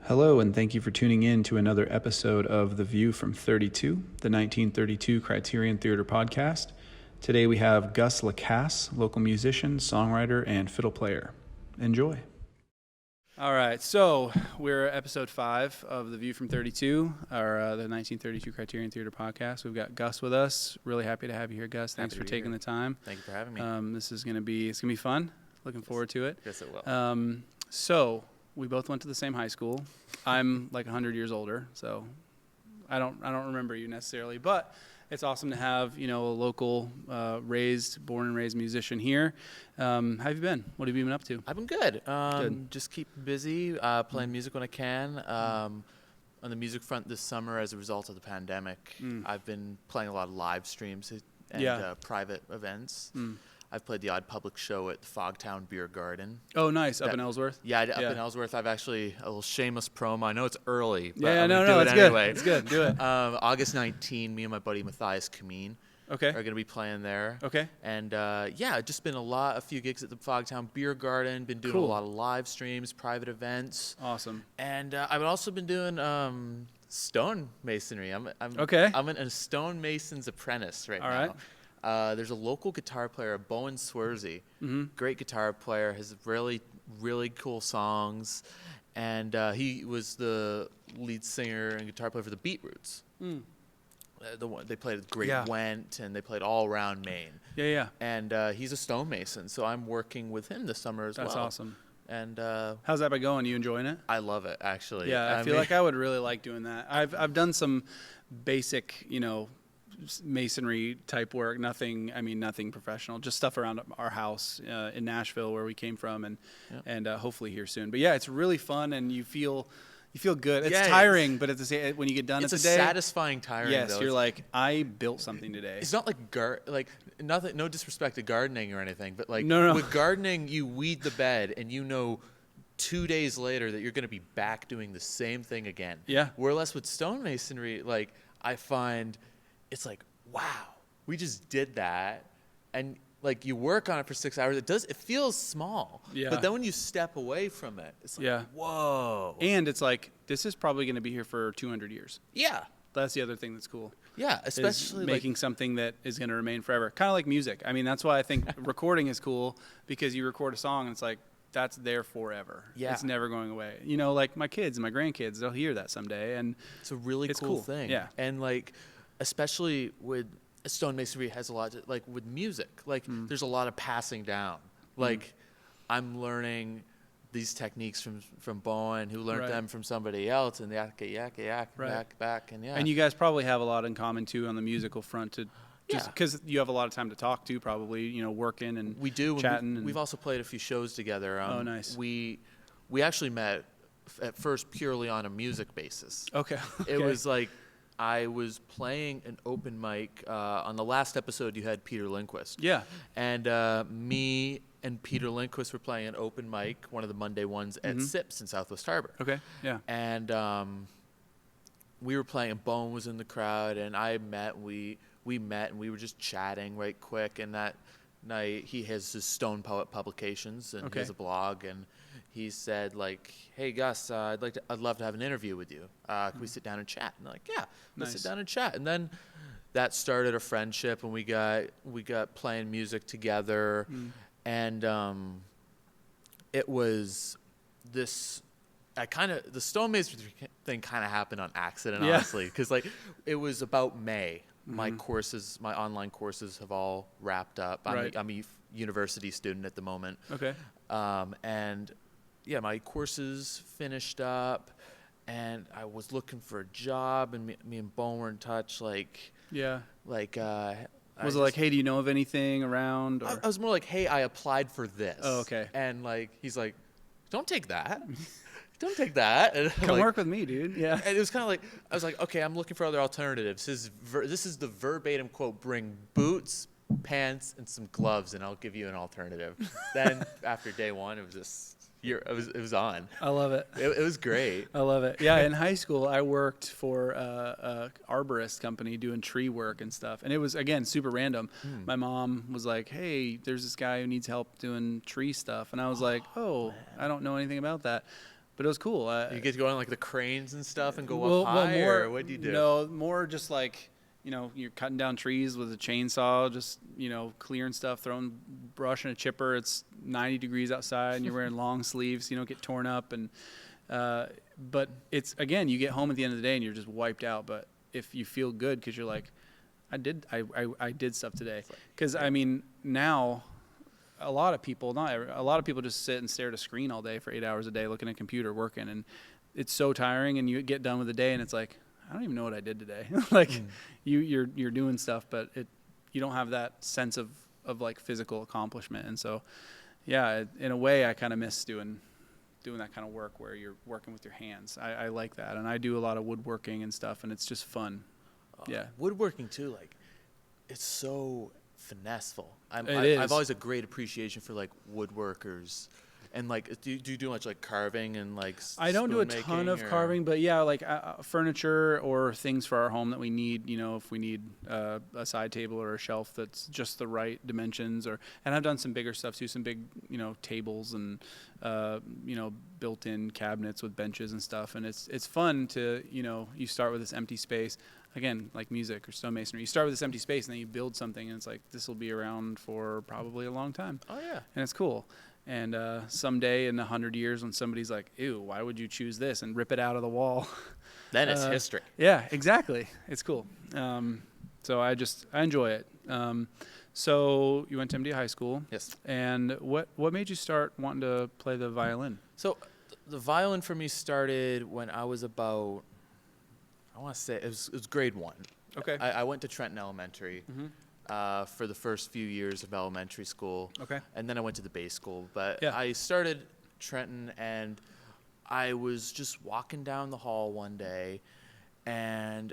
Hello, and thank you for tuning in to another episode of The View from 32, the 1932 Criterion Theater podcast. Today we have Gus LaCasse, local musician, songwriter, and fiddle player. Enjoy. All right, so we're at episode 5 of The View from 32, the 1932 Criterion Theater podcast. We've got Gus with us. Really happy to have you here, Gus. Thanks for taking the time. Thank you for having me. It's gonna be fun. Looking forward to it. Yes, it will. So we both went to the same high school. I'm like 100 years older, so I don't remember you necessarily, but it's awesome to have, a local born and raised musician here. How have you been? What have you been up to? I've been good. Good. Just keep busy, playing music when I can. On the music front this summer, as a result of the pandemic, I've been playing a lot of live streams and private events. I've played the odd public show at the Fogtown Beer Garden. Oh, nice. Up in Ellsworth? Yeah, up in Ellsworth. I've actually, a little shameless promo. I know it's early, but I'm going to do it it's anyway. Good. It's good. Do it. August 19, me and my buddy Matthias Kameen are going to be playing there. Okay. And, just been a few gigs at the Fogtown Beer Garden. Been doing a lot of live streams, private events. Awesome. And I've also been doing stone masonry. I'm a stonemason's apprentice right now. All right. There's a local guitar player, Bowen Swersey. Great guitar player, has really, really cool songs. And he was the lead singer and guitar player for the Beat Roots. They played Great Went, and they played all around Maine. Yeah. And he's a stonemason, so I'm working with him this summer as well. That's awesome. And how's that been going? You enjoying it? I love it, actually. Yeah, I feel like I would really like doing that. I've done some basic, masonry type work, nothing professional, just stuff around our house in Nashville where we came from, and hopefully here soon. But yeah, it's really fun, and you feel good. It's tiring, but at the same, when you get done, it's a a day, satisfying tiring. Yes, though. you're like, I built something today. It's not like nothing. No disrespect to gardening or anything, but no. With gardening, you weed the bed, and 2 days later that you're going to be back doing the same thing again. Yeah. Whereas with stonemasonry, I find it's like, wow, we just did that, and you work on it for 6 hours. It feels small. Yeah. But then when you step away from it, it's like, whoa. And it's like, this is probably going to be here for 200 years. Yeah. That's the other thing that's cool. Yeah, especially making something that is going to remain forever. Kind of like music. I mean, that's why I think recording is cool, because you record a song and it's like, that's there forever. Yeah. It's never going away. Like my kids and my grandkids, they'll hear that someday. And it's a really cool thing. Yeah. And especially with stonemasonry has a lot to, with music. There's a lot of passing down. I'm learning these techniques from Bowen, who learned them from somebody else, and back. And you guys probably have a lot in common too on the musical front, to just because you have a lot of time to talk to, probably, working and we do chatting. We've also played a few shows together. Oh, nice. We actually met at first purely on a music basis. Okay. It was I was playing an open mic on the last episode. You had Peter Lindquist. Yeah. And me and Peter Lindquist were playing an open mic, one of the Monday ones at Sips in Southwest Harbor. Okay. Yeah. And we were playing, and Bowen was in the crowd, and I met. We met, and we were just chatting right quick. And that night, he has his Stone Poet Publications, and he has a blog, and he said, hey, Gus, I'd love to have an interview with you. Can we sit down and chat? And I'm like, yeah, let's sit down and chat. And then that started a friendship, and we got playing music together. And it was this, the stonemasonry thing kind of happened on accident, honestly, because it was about May. My online courses have all wrapped up. I'm a university student at the moment. Okay. And my courses finished up, and I was looking for a job, and me and Bowen were in touch. Was it like, hey, do you know of anything around? Or? I was more like, hey, I applied for this. Oh, okay. And he's like, don't take that. Don't take that. And Come work with me, dude. Yeah. And it was kind of I was like, okay, I'm looking for other alternatives. This is the verbatim quote: bring boots, pants, and some gloves, and I'll give you an alternative. Then after day one, it was just, it was on. I love it. It was great. I love it. Yeah, in high school, I worked for a arborist company doing tree work and stuff. And it was, again, super random. My mom was like, hey, there's this guy who needs help doing tree stuff. And I was like, I don't know anything about that. but it was cool. You get to go on like the cranes and stuff and go well, up high, more, or what do you do? No, more just like, you're cutting down trees with a chainsaw, just, clearing stuff, throwing brush and a chipper. It's 90 degrees outside and you're wearing long sleeves so you don't get torn up. And but it's, again, you get home at the end of the day and you're just wiped out. But if you feel good because you're like, I did stuff today. Because, I mean, now a lot of people just sit and stare at a screen all day for 8 hours a day looking at a computer working. And it's so tiring, and you get done with the day and it's like, I don't even know what I did today. Like you're doing stuff, but you don't have that sense of like physical accomplishment. And so, yeah, in a way I kind of miss doing that kind of work where you're working with your hands. I like that. And I do a lot of woodworking and stuff, and it's just fun. Yeah. Woodworking too, like it's so finesseful. Is. I've always a great appreciation for like woodworkers. And like, do you do much like carving and like? I don't do a ton of carving, but yeah, like furniture or things for our home that we need. If we need a side table or a shelf that's just the right dimensions, and I've done some bigger stuff too, some big tables and built-in cabinets with benches and stuff. And it's fun to you start with this empty space. Again, like music or stonemasonry, you start with this empty space and then you build something, and it's like this will be around for probably a long time. Oh yeah, and it's cool. And someday in 100 years when somebody's like, ew, why would you choose this, and rip it out of the wall? Then it's history. Yeah, exactly. It's cool. So I enjoy it. So you went to MD High School. Yes. And what made you start wanting to play the violin? So the violin for me started when I was about, I want to say, it was grade 1. Okay. I went to Trenton Elementary. Mm-hmm. For the first few years of elementary school. Okay. And then I went to the base school. But yeah. I started Trenton, and I was just walking down the hall one day, and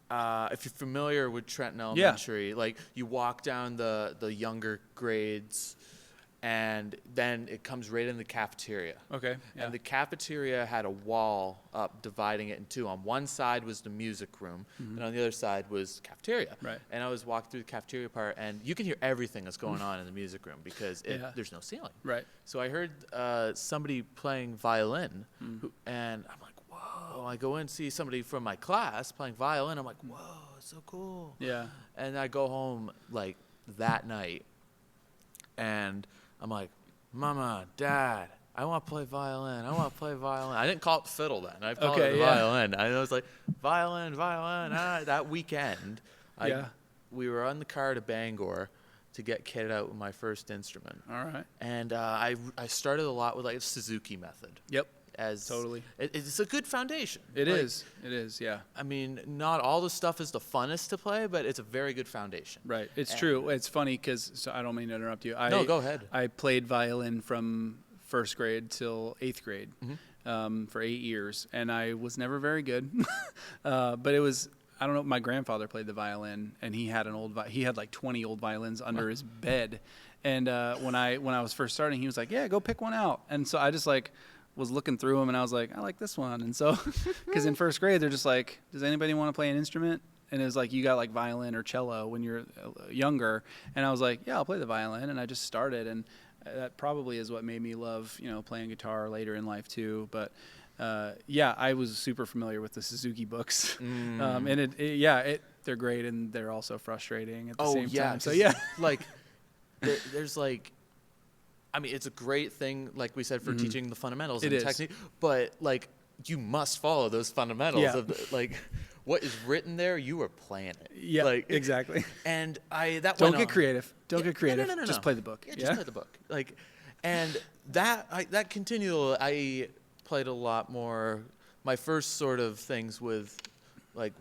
if you're familiar with Trenton Elementary, like you walk down the younger grades, and then it comes right in the cafeteria. Okay. Yeah. And the cafeteria had a wall up dividing it in two. On one side was the music room, and on the other side was cafeteria. Right. And I was walking through the cafeteria part, and you can hear everything that's going on in the music room because there's no ceiling. Right. So I heard somebody playing violin, and I'm like, whoa. I go in and see somebody from my class playing violin. I'm like, whoa, it's so cool. Yeah. And I go home like that night, and I'm like, Mama, Dad, I want to play violin. I want to play violin. I didn't call it fiddle then. I called it violin. I was like, violin. That weekend, we were on the car to Bangor to get kitted out with my first instrument. All right. And I started a lot with like a Suzuki method. Yep. Totally. It's a good foundation. It is, yeah. I mean, not all the stuff is the funnest to play, but it's a very good foundation. Right. It's true. It's funny because, so I don't mean to interrupt you. No, go ahead. I played violin from first grade till 8th grade for 8 years, and I was never very good. But it was, I don't know, my grandfather played the violin, and he had he had like 20 old violins under his bed. And when I was first starting, he was like, yeah, go pick one out. And so I just was looking through them, and I was like, I like this one. And so, because in first grade, they're just like, does anybody want to play an instrument? And it was like, you got like violin or cello when you're younger. And I was like, yeah, I'll play the violin. And I just started. And that probably is what made me love, playing guitar later in life too. But I was super familiar with the Suzuki books. And they're great, and they're also frustrating at the same time. So like, there's like, I mean, it's a great thing, like we said, for teaching the fundamentals and technique. But like, you must follow those fundamentals of like what is written there. You are playing it. Yeah, like, exactly. And don't get creative. Don't get creative. No. Just play the book. Yeah, just play the book. Like, and that continued. I played a lot more. My first sort of things with like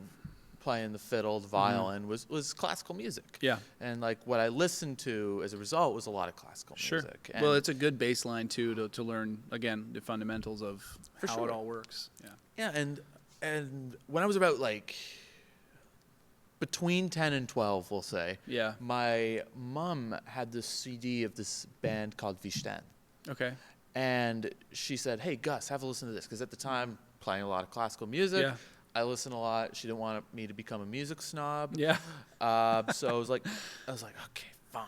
playing the fiddle, the violin was classical music. Yeah. And like what I listened to as a result was a lot of classical music. And well, it's a good baseline too to learn, again, the fundamentals of how it all works. Yeah. Yeah, and when I was about like between 10 and 12, we'll say, my mom had this CD of this band called Vishtan. Okay. And she said, hey, Gus, have a listen to this. Because at the time, playing a lot of classical music, I listened a lot. She didn't want me to become a music snob. Yeah. So I was like, okay, fine.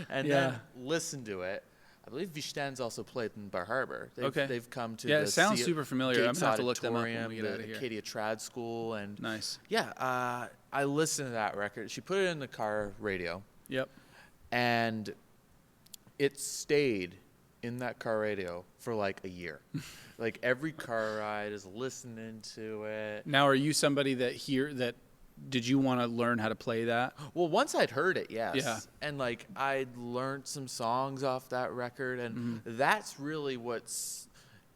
And then listened to it. I believe Visten's also played in Bar Harbor. They've come to yeah, the it sounds super familiar. I'm Gates gonna have to look them up when Auditorium, we get out of the here. Acadia Trad School, and Nice. yeah, I listened to that record. She put it in the car radio, Yep. and it stayed in that car radio for like a year. Like every car ride is listening to it. Now, are you somebody that did you want to learn how to play that? Well, once I'd heard it, yes. Yeah. And like I'd learned some songs off that record, and that's really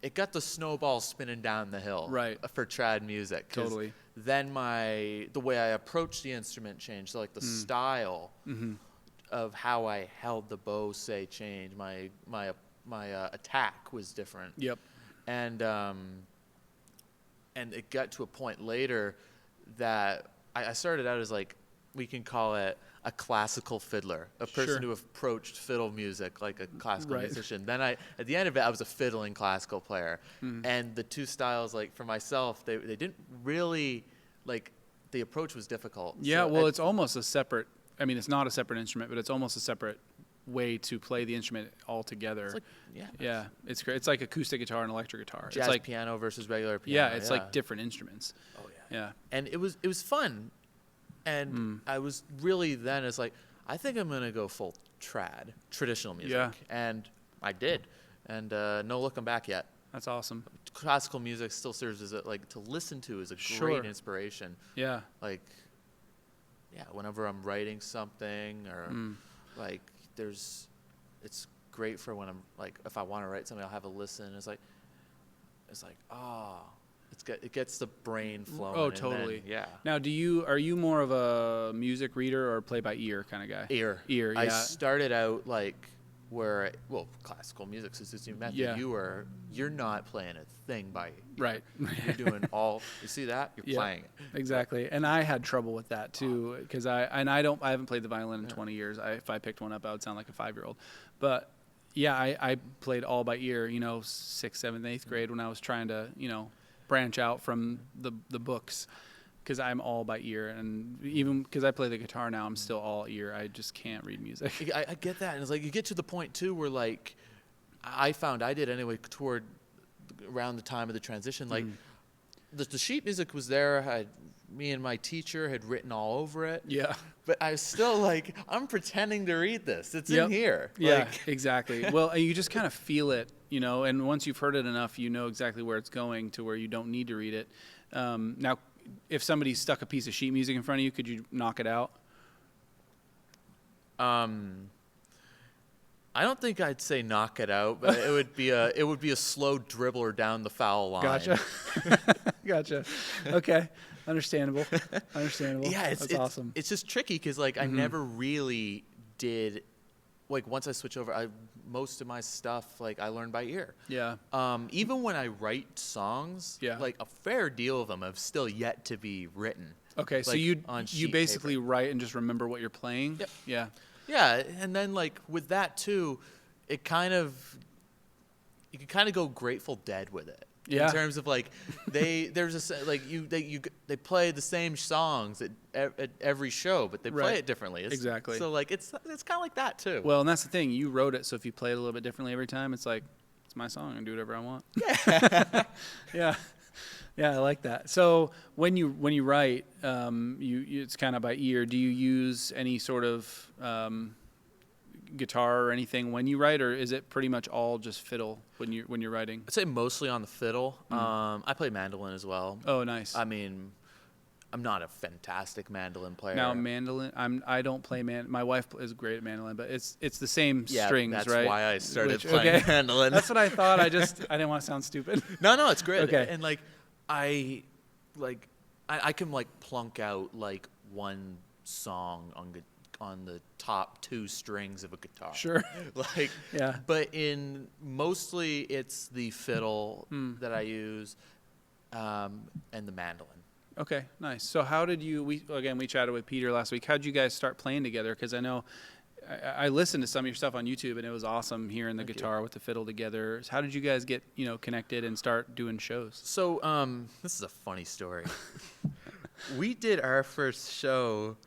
it got the snowball spinning down the hill, Right. for trad music. 'Cause Totally. Then the way I approached the instrument changed. So like the style of how I held the bow, say, changed. My attack was different. Yep. And it got to a point later that I started out as like, we can call it a classical fiddler, a person who approached fiddle music like a classical musician. Then at the end of it, I was a fiddling classical player. And the two styles, like for myself, they didn't really, like, the approach was difficult. Yeah, So well, it's almost a separate, I mean, it's not a separate instrument, but it's almost a separate way to play the instrument altogether. It's like, yeah, it's great. It's like acoustic guitar and electric guitar. Jazz it's like piano versus regular piano. Yeah, it's like different instruments. Oh yeah. Yeah. And it was fun, and I was really then it's like, I think I'm gonna go full traditional music. Yeah. And I did, and no looking back yet. That's awesome. Classical music still serves as to listen to as a great inspiration. Yeah. Like, yeah, whenever I'm writing something or like it's great for when I'm like, if I want to write something, I'll have a listen. It's like, it gets the brain flowing. Oh, totally. Then, yeah. Now, are you more of a music reader or play by ear kind of guy? Ear. Yeah. I started out like classical music, since you met Yeah. you're not playing a thing by ear. Right. You're doing you see that? You're playing it. Exactly. And I had trouble with that too, because I haven't played the violin in 20 years. If I picked one up, I would sound like a 5-year-old. But yeah, I played all by ear, 6th, 7th, 8th grade when I was trying to, branch out from the books, because I'm all by ear. And even because I play the guitar now, I'm still all ear. I just can't read music. I get that. And it's like you get to the point too where like I found I did anyway toward around the time of the transition, like the sheet music was there. Me and my teacher had written all over it. Yeah. But I was still like, I'm pretending to read this. It's in here. Yeah, like, exactly. Well, you just kind of feel it, and once you've heard it enough, you know exactly where it's going to where you don't need to read it. Now, if somebody stuck a piece of sheet music in front of you, could you knock it out? I don't think I'd say knock it out, but it would be a slow dribbler down the foul line. Gotcha. Okay. Understandable. Yeah, That's awesome. It's just tricky because like I never really did, like once I switch over, most of my stuff like I learned by ear. Yeah. Even when I write songs, like a fair deal of them have still yet to be written. Okay, so you basically write and just remember what you're playing. Yep. Yeah. Yeah, and then like with that too, you can kind of go Grateful Dead with it. Yeah. In terms of like they play the same songs at every show, but they play it differently. Exactly. So like it's kind of like that too. Well, and that's the thing. You wrote it, so if you play it a little bit differently every time, it's like it's my song. I can do whatever I want. Yeah. Yeah. Yeah, I like that. So when you write, it's kind of by ear. Do you use any sort of guitar or anything when you write, or is it pretty much all just fiddle when you're writing? I'd say mostly on the fiddle. I play mandolin as well. Oh, nice. I mean, I'm not a fantastic mandolin player. Now mandolin, I don't play my wife is great at mandolin, but it's the same strings, that's right? That's why I started playing mandolin. That's what I thought. I didn't want to sound stupid. No, it's great. Okay. And like I can like plunk out like one song on the top 2 strings of a guitar. Sure. Like, yeah. But mostly it's the fiddle that I use, and the mandolin. Okay, nice. So how did we chatted with Peter last week. How did you guys start playing together? Because I know I listened to some of your stuff on YouTube, and it was awesome hearing the guitar with the fiddle together. So how did you guys get connected and start doing shows? So this is a funny story. We did our first show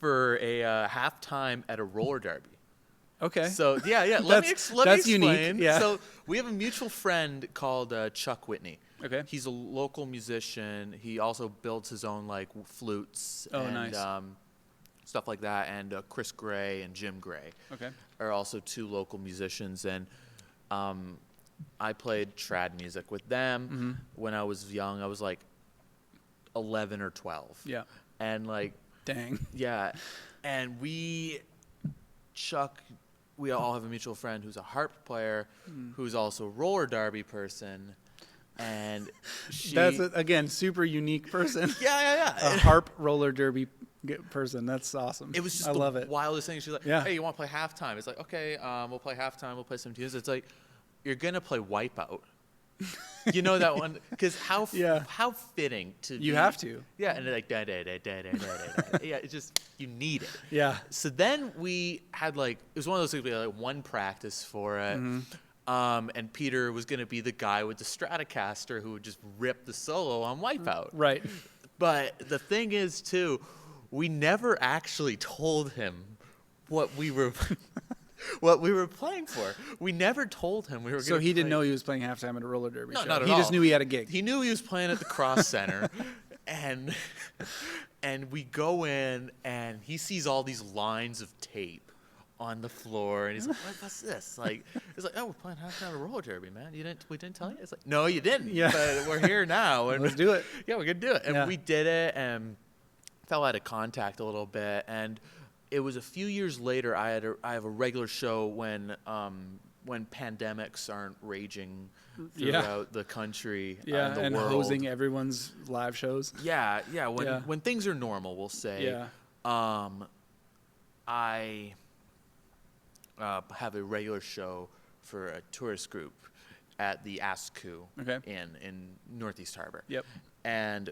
for a halftime at a roller derby. Okay. So yeah. Let me That's explain. unique. Yeah. So we have a mutual friend called Chuck Whitney. Okay. He's a local musician. He also builds his own like flutes Oh, and nice. stuff like that. And Chris Gray and Jim Gray Okay. are also two local musicians. And I played trad music with them when I was young. I was like 11 or 12. Yeah. And like, Dang. yeah. And Chuck, we all have a mutual friend who's a harp player, who's also a roller derby person. And That's again super unique person. Yeah. A harp roller derby person. That's awesome. It was just I the love it. wildest thing. She's like, Yeah. "Hey, you want to play halftime?" It's like, "Okay, we'll play halftime. We'll play some tunes." It's like, you're gonna play Wipeout. You know that one? Because how fitting to You have to. Yeah, and they're like da da da da da da da. Yeah, it's just you need it. Yeah. So then we had like it was one of those things we had like one practice for it. And Peter was going to be the guy with the Stratocaster who would just rip the solo on Wipeout. Right. But the thing is, too, we never actually told him what we were playing for. We never told him we were going to So he didn't know he was playing halftime at a roller derby No, show. not at He just all. knew he had a gig. He knew he was playing at the Cross Center. And we go in, and he sees all these lines of tape on the floor, and he's like, "What's this?" Like, he's like, "Oh, we're playing halftime at a roller derby, man. We didn't tell you?" It's like, "No, you didn't. Yeah. But we're here now, and Let's do it. Yeah, we're gonna do it." And Yeah. we did it, and fell out of contact a little bit. And it was a few years later. I have a regular show when pandemics aren't raging throughout the country, Yeah, the and world. hosing everyone's live shows. Yeah. When things are normal, we'll say. Yeah. I have a regular show for a tourist group at the Asku in Northeast Harbor. Yep. And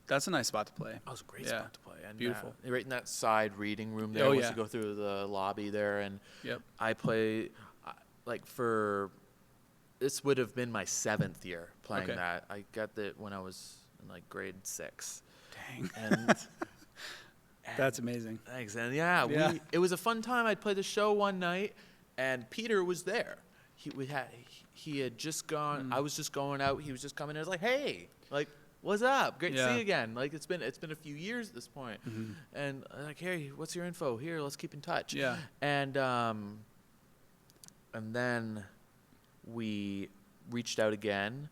That's a nice spot to play. that was a great Yeah. spot to play. And, Beautiful. right in that side reading room there. Oh, Once yeah. you go through the lobby there. And Yep. I play, this would have been my 7th year playing Okay. that. I got that when I was in like grade 6. Dang. And That's amazing. thanks. And Yeah. it was a fun time. I'd play the show one night, and Peter was there. He had just gone. I was just going out. He was just coming in. I was like, "Hey, like, what's up? Great to see you again." Like, it's been a few years at this point. And I'm like, "Hey, what's your info? Here, let's keep in touch." Yeah. And then we reached out again.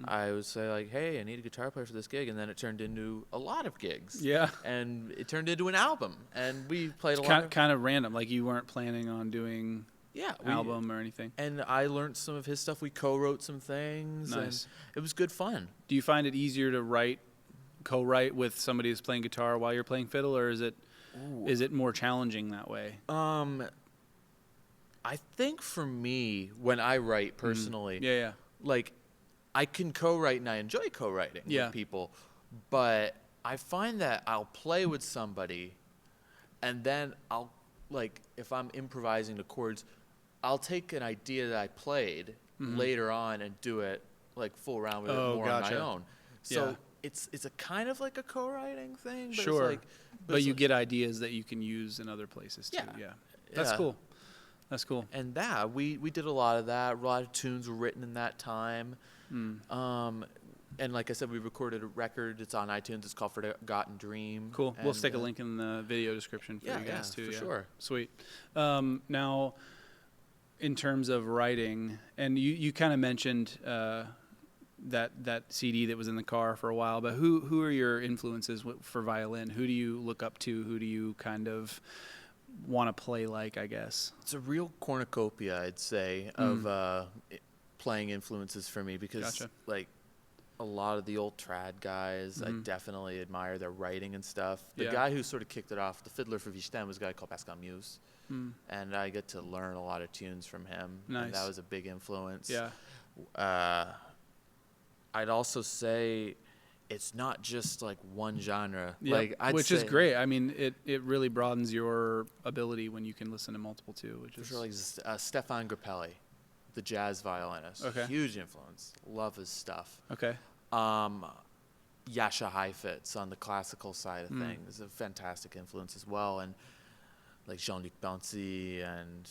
I would say like, "Hey, I need a guitar player for this gig," and then it turned into a lot of gigs. Yeah. And it turned into an album, and we played a lot. Kind of random. Like you weren't planning on doing Yeah, album or anything. And I learned some of his stuff. We co-wrote some things. Nice. And it was good fun. Do you find it easier to co-write with somebody who's playing guitar while you're playing fiddle, or is it more challenging that way? I think for me, when I write personally, Yeah. like I can co-write and I enjoy co-writing with people, but I find that I'll play with somebody, and then I'll if I'm improvising the chords, I'll take an idea that I played later on and do it like full round with it more on my own. So it's a kind of like a co-writing thing. But Sure. It's but you get ideas that you can use in other places too. Yeah. That's cool. That's cool. And we did a lot of that. A lot of tunes were written in that time. And like I said, we recorded a record. It's on iTunes. It's called Forgotten Dream. Cool. And, we'll stick a link in the video description for you guys too. For sure. Sweet. Now, in terms of writing, and you kind of mentioned that CD that was in the car for a while, but who are your influences for violin? Who do you look up to? Who do you kind of want to play like, I guess? It's a real cornucopia, I'd say, of playing influences for me, because like a lot of the old trad guys, I definitely admire their writing and stuff. The guy who sort of kicked it off, the fiddler for Vichten, was a guy called Pascal Muse. And I get to learn a lot of tunes from him. Nice. And that was a big influence. Yeah. I'd also say it's not just like one genre. Yeah. Like which is great. I mean, it really broadens your ability when you can listen to multiple too. Which is sure, like Stefan Grappelli, the jazz violinist. Okay. Huge influence. Love his stuff. Okay. Jascha Heifetz on the classical side of things is a fantastic influence as well. And like Jean-Luc Bancy and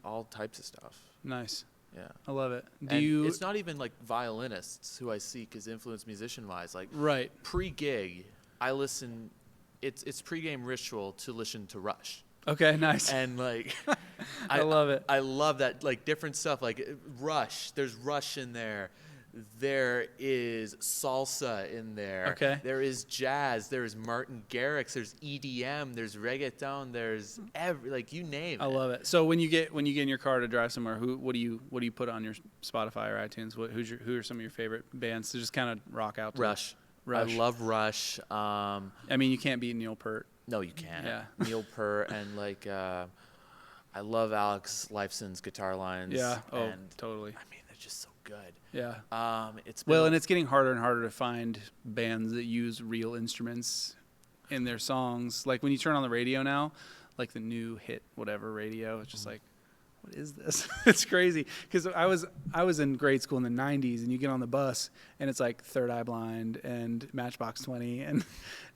all types of stuff. Nice. Yeah. I love it. It's not even like violinists who I seek as influence musician-wise. Like Right. pre-gig, I listen. It's pre-game ritual to listen to Rush. Okay, nice. And like, I love it. I love that, like different stuff. Like Rush, there's Rush in there. There is salsa in there. Okay. There is jazz. There's Martin Garrix. There's EDM. There's reggaeton. There's like you name it. I love it. So when you get in your car to drive somewhere, what do you put on your Spotify or iTunes? Who are some of your favorite bands to just kind of rock out to? Rush. I love Rush. I mean, you can't beat Neil Peart. No, you can't. Yeah. Neil Peart and like I love Alex Lifeson's guitar lines. Yeah. Oh, and, totally. I mean, they're just so good. Yeah. And it's getting harder and harder to find bands that use real instruments in their songs. Like when you turn on the radio now, like the new hit whatever radio, it's just like, what is this? It's crazy because I was in grade school in the 90s, and you get on the bus and it's like Third Eye Blind and Matchbox 20 and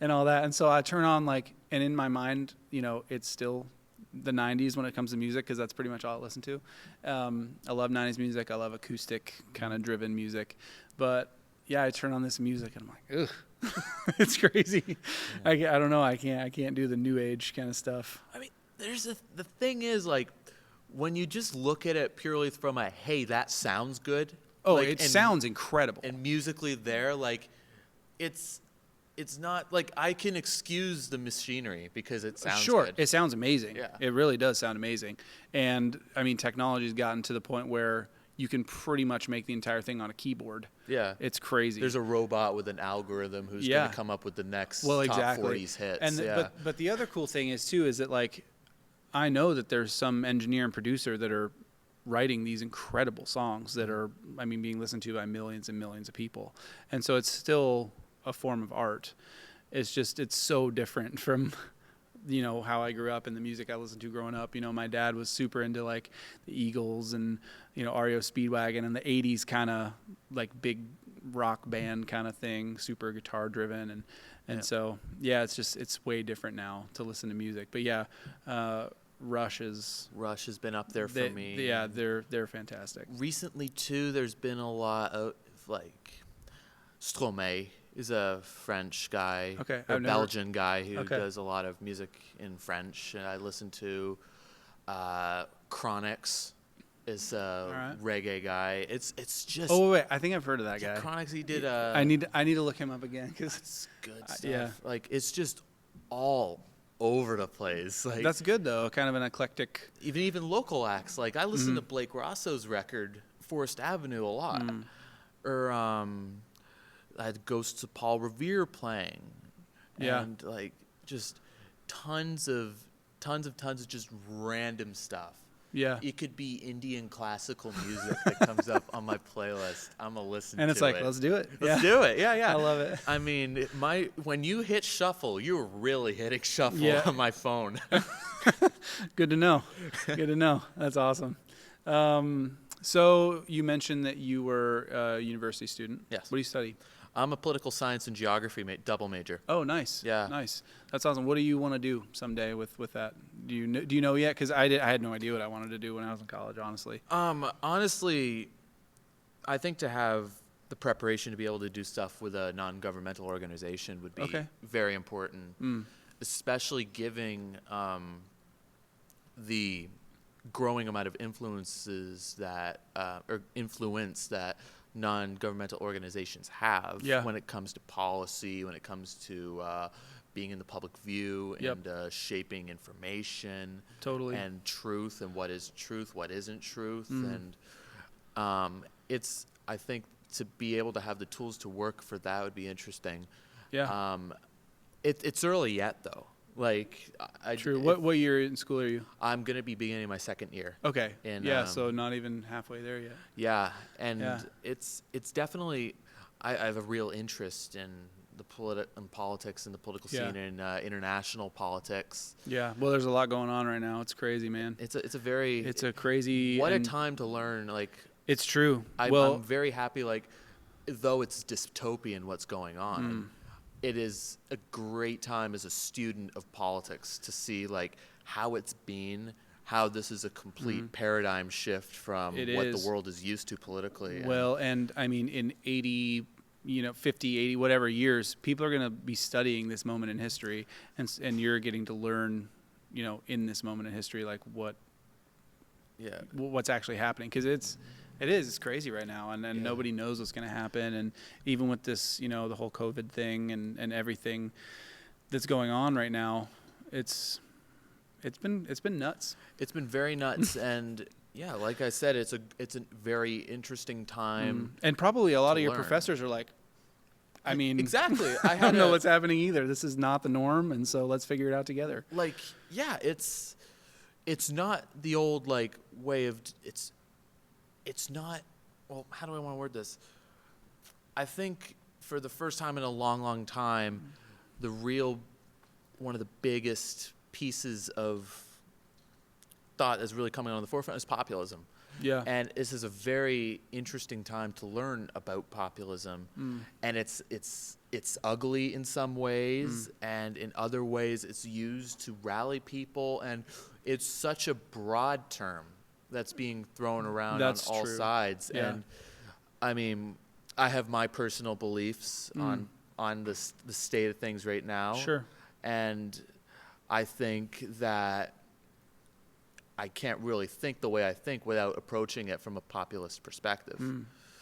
all that. And so I turn on and in my mind, it's still the 90s when it comes to music, because that's pretty much all I listen to. I love 90s music. I love acoustic kind of driven music. But yeah, I turn on this music and I'm like, ugh, it's crazy. Yeah. I don't know. I can't do the new age kind of stuff. I mean, the thing is, like, when you just look at it purely from a, hey, that sounds good. Oh, it sounds incredible. And musically there, like, it's not, like, I can excuse the machinery because it sounds sure, good. It sounds amazing. Yeah. It really does sound amazing. And, I mean, technology's gotten to the point where you can pretty much make the entire thing on a keyboard. Yeah. It's crazy. There's a robot with an algorithm who's going to come up with the next top 40s hits. And but the other cool thing is, too, is that, like, I know that there's some engineer and producer that are writing these incredible songs that are, I mean, being listened to by millions and millions of people. And so it's still a form of art. It's just, it's so different from, how I grew up and the music I listened to growing up. My dad was super into like the Eagles and, REO Speedwagon and the 80s kind of like big rock band kind of thing, super guitar driven. And so, yeah, it's way different now to listen to music. But yeah, Rush has been up there for me. Yeah, they're fantastic. Recently too, there's been a lot of like Stromae is a French guy, a Belgian guy who does a lot of music in French. And I listen to Chronix is a reggae guy. It's just. Oh wait, I think I've heard of that guy. Chronix, he did. I need to look him up again because it's good stuff. Yeah, like it's just all over the place. Like that's good though, kind of an eclectic. Even local acts. Like I listen to Blake Rosso's record Forest Avenue a lot, or I had Ghosts of Paul Revere playing, and like just tons of just random stuff. Yeah, it could be Indian classical music that comes up on my playlist. I'm gonna listen to it. And it's like, let's do it. Let's do it. Yeah. I love it. I mean, when you hit shuffle, you're really hitting shuffle on my phone. Good to know. That's awesome. So you mentioned that you were a university student. Yes. What do you study? I'm a political science and geography double major. Oh, nice. Yeah. Nice. That's awesome. What do you want to do someday with that? Do you know yet? Because I had no idea what I wanted to do when I was in college, honestly. Honestly, I think to have the preparation to be able to do stuff with a non-governmental organization would be very important, especially giving the growing amount of influence that non-governmental organizations have when it comes to policy, when it comes to being in the public view and shaping information and truth and what is truth, what isn't truth. And I think to be able to have the tools to work for that would be interesting. Yeah. It's early yet, though. Like, True. What year in school are you? I'm going to be beginning my second year. Okay. So not even halfway there yet. Yeah. And it's definitely, I have a real interest in the politics and the political scene and international politics. Yeah. Well, there's a lot going on right now. It's crazy, man. It's a crazy. What a time to learn. Like, it's true. I'm very happy, like, though it's dystopian what's going on, it is a great time as a student of politics to see, like, how it's been how this is a complete paradigm shift from It what is. the world is used to politically. Well, and I mean, in 80, 50, 80, whatever years, people are going to be studying this moment in history, and you're getting to learn, in this moment in history, like what's actually happening, because it's crazy right now, and nobody knows what's going to happen, and even with this, the whole COVID thing and everything that's going on right now, it's been nuts. It's been very nuts, and yeah, like I said, it's a very interesting time. And probably a lot of your learn. professors are like, I mean, exactly. I don't know what's happening either. This is not the norm, and so let's figure it out together. Like, yeah, it's not the old like way of it's not. Well, how do I want to word this? I think for the first time in a long, long time, one of the biggest pieces of thought that's really coming on the forefront is populism. Yeah. And this is a very interesting time to learn about populism. And it's ugly in some ways, and in other ways it's used to rally people, and it's such a broad term that's being thrown around That's on all true. sides. Yeah. And I mean, I have my personal beliefs on the state of things right now. Sure. And I think that I can't really think the way I think without approaching it from a populist perspective.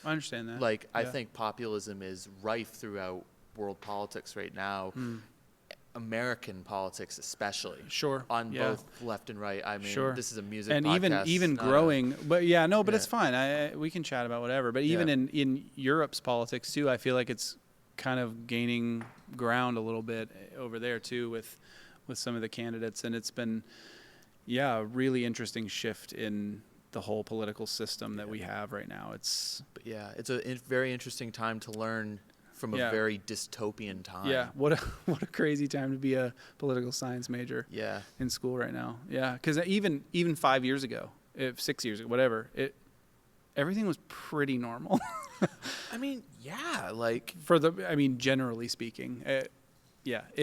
I understand that. Like, I think populism is rife throughout world politics right now, American politics especially. Sure. On Yeah. both left and right. I mean, Sure. this is a music and podcast. even not growing, but Yeah. it's fine. We can chat about whatever. But even Yeah. in Europe's politics too, I feel like it's kind of gaining ground a little bit over there too with some of the candidates, and it's been a really interesting shift in the whole political system that we have right now. It's a very interesting time to learn from a very dystopian time. Yeah, what a crazy time to be a political science major. Yeah. In school right now. Yeah, because even 5 years ago, 6 years ago, whatever, everything was pretty normal. I mean, yeah, like generally speaking, yeah. If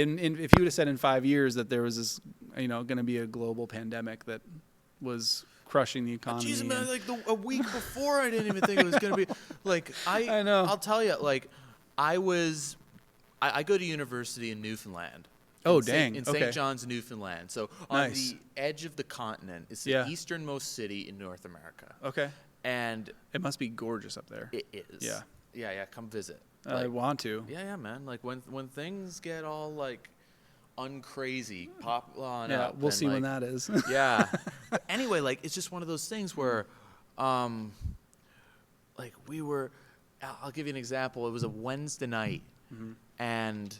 you would have said in 5 years that there was this, going to be a global pandemic that was crushing the economy. Jeez, man, like a week before, I didn't even think it was going to be like I know. I'll tell you, like I go to university in Newfoundland. Oh, in dang. In Okay. St. John's, Newfoundland. So on Nice. the edge of the continent. It's the Yeah. easternmost city in North America. Okay. And It must be gorgeous up there. it is. Yeah. Yeah, come visit. I want to. Yeah, man. Like when things get all like uncrazy, pop on Yeah, up. we'll and, see when like, that is. Yeah. But anyway, like it's just one of those things where, like we were. I'll give you an example. It was a Wednesday night, and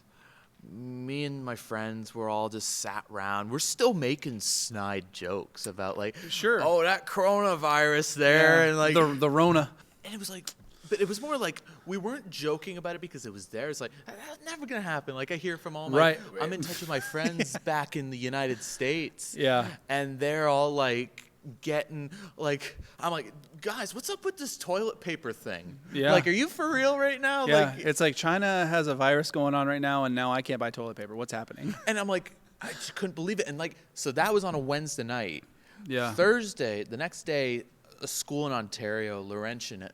me and my friends were all just sat around. We're still making snide jokes about like, Sure. oh, that coronavirus there, and like the Rona. and it was like, but it was more like we weren't joking about it because it was there. It's like, that's never going to happen. Like I hear from all my, Right. I'm in touch with my friends back in the United States. Yeah. And they're all like getting like, I'm like, guys, what's up with this toilet paper thing? Yeah. Like, are you for real right now? Yeah, Like, it's like China has a virus going on right now, and now I can't buy toilet paper. What's happening? and I'm like, I just couldn't believe it. And like, so that was on a Wednesday night. Yeah. Thursday, the next day, a school in Ontario, Laurentian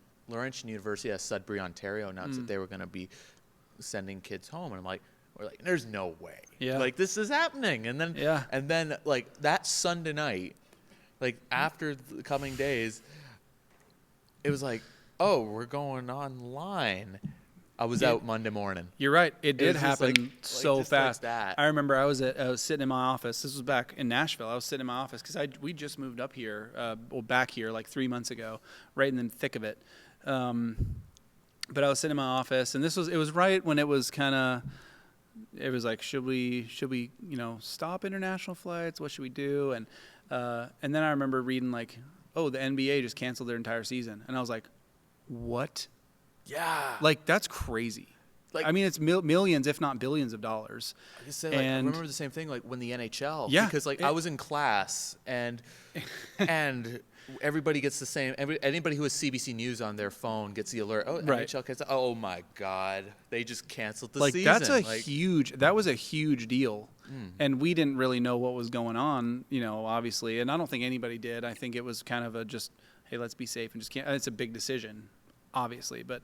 University at Sudbury, Ontario, announced that they were going to be sending kids home, and I'm like, we're like, there's no way, Yeah. like this is happening. And then like that Sunday night, like after the coming days, it was like, oh, we're going online. I was out Monday morning. You're right. It did was just happen like so just like fast. that. I remember I was sitting in my office. This was back in Nashville. I was sitting in my office because we just moved up here, back here like 3 months ago, right in the thick of it. But I was sitting in my office, and it was right when it was like, should we stop international flights? What should we do? And then I remember reading like, oh, the NBA just canceled their entire season, and I was like, what? Yeah. Like, that's crazy. Like- I mean, it's millions, if not billions of dollars. I just say, like, I And- remember the same thing, like when the NHL, Yeah, because like I was in class and everybody gets the same. Anybody who has CBC News on their phone gets the alert. Oh, Right. NHL canceled. Oh my God, they just canceled the Like, season. that's like, that was a huge deal. And we didn't really know what was going on, obviously. And I don't think anybody did. I think it was kind of hey, let's be safe and just can't. It's a big decision, obviously, but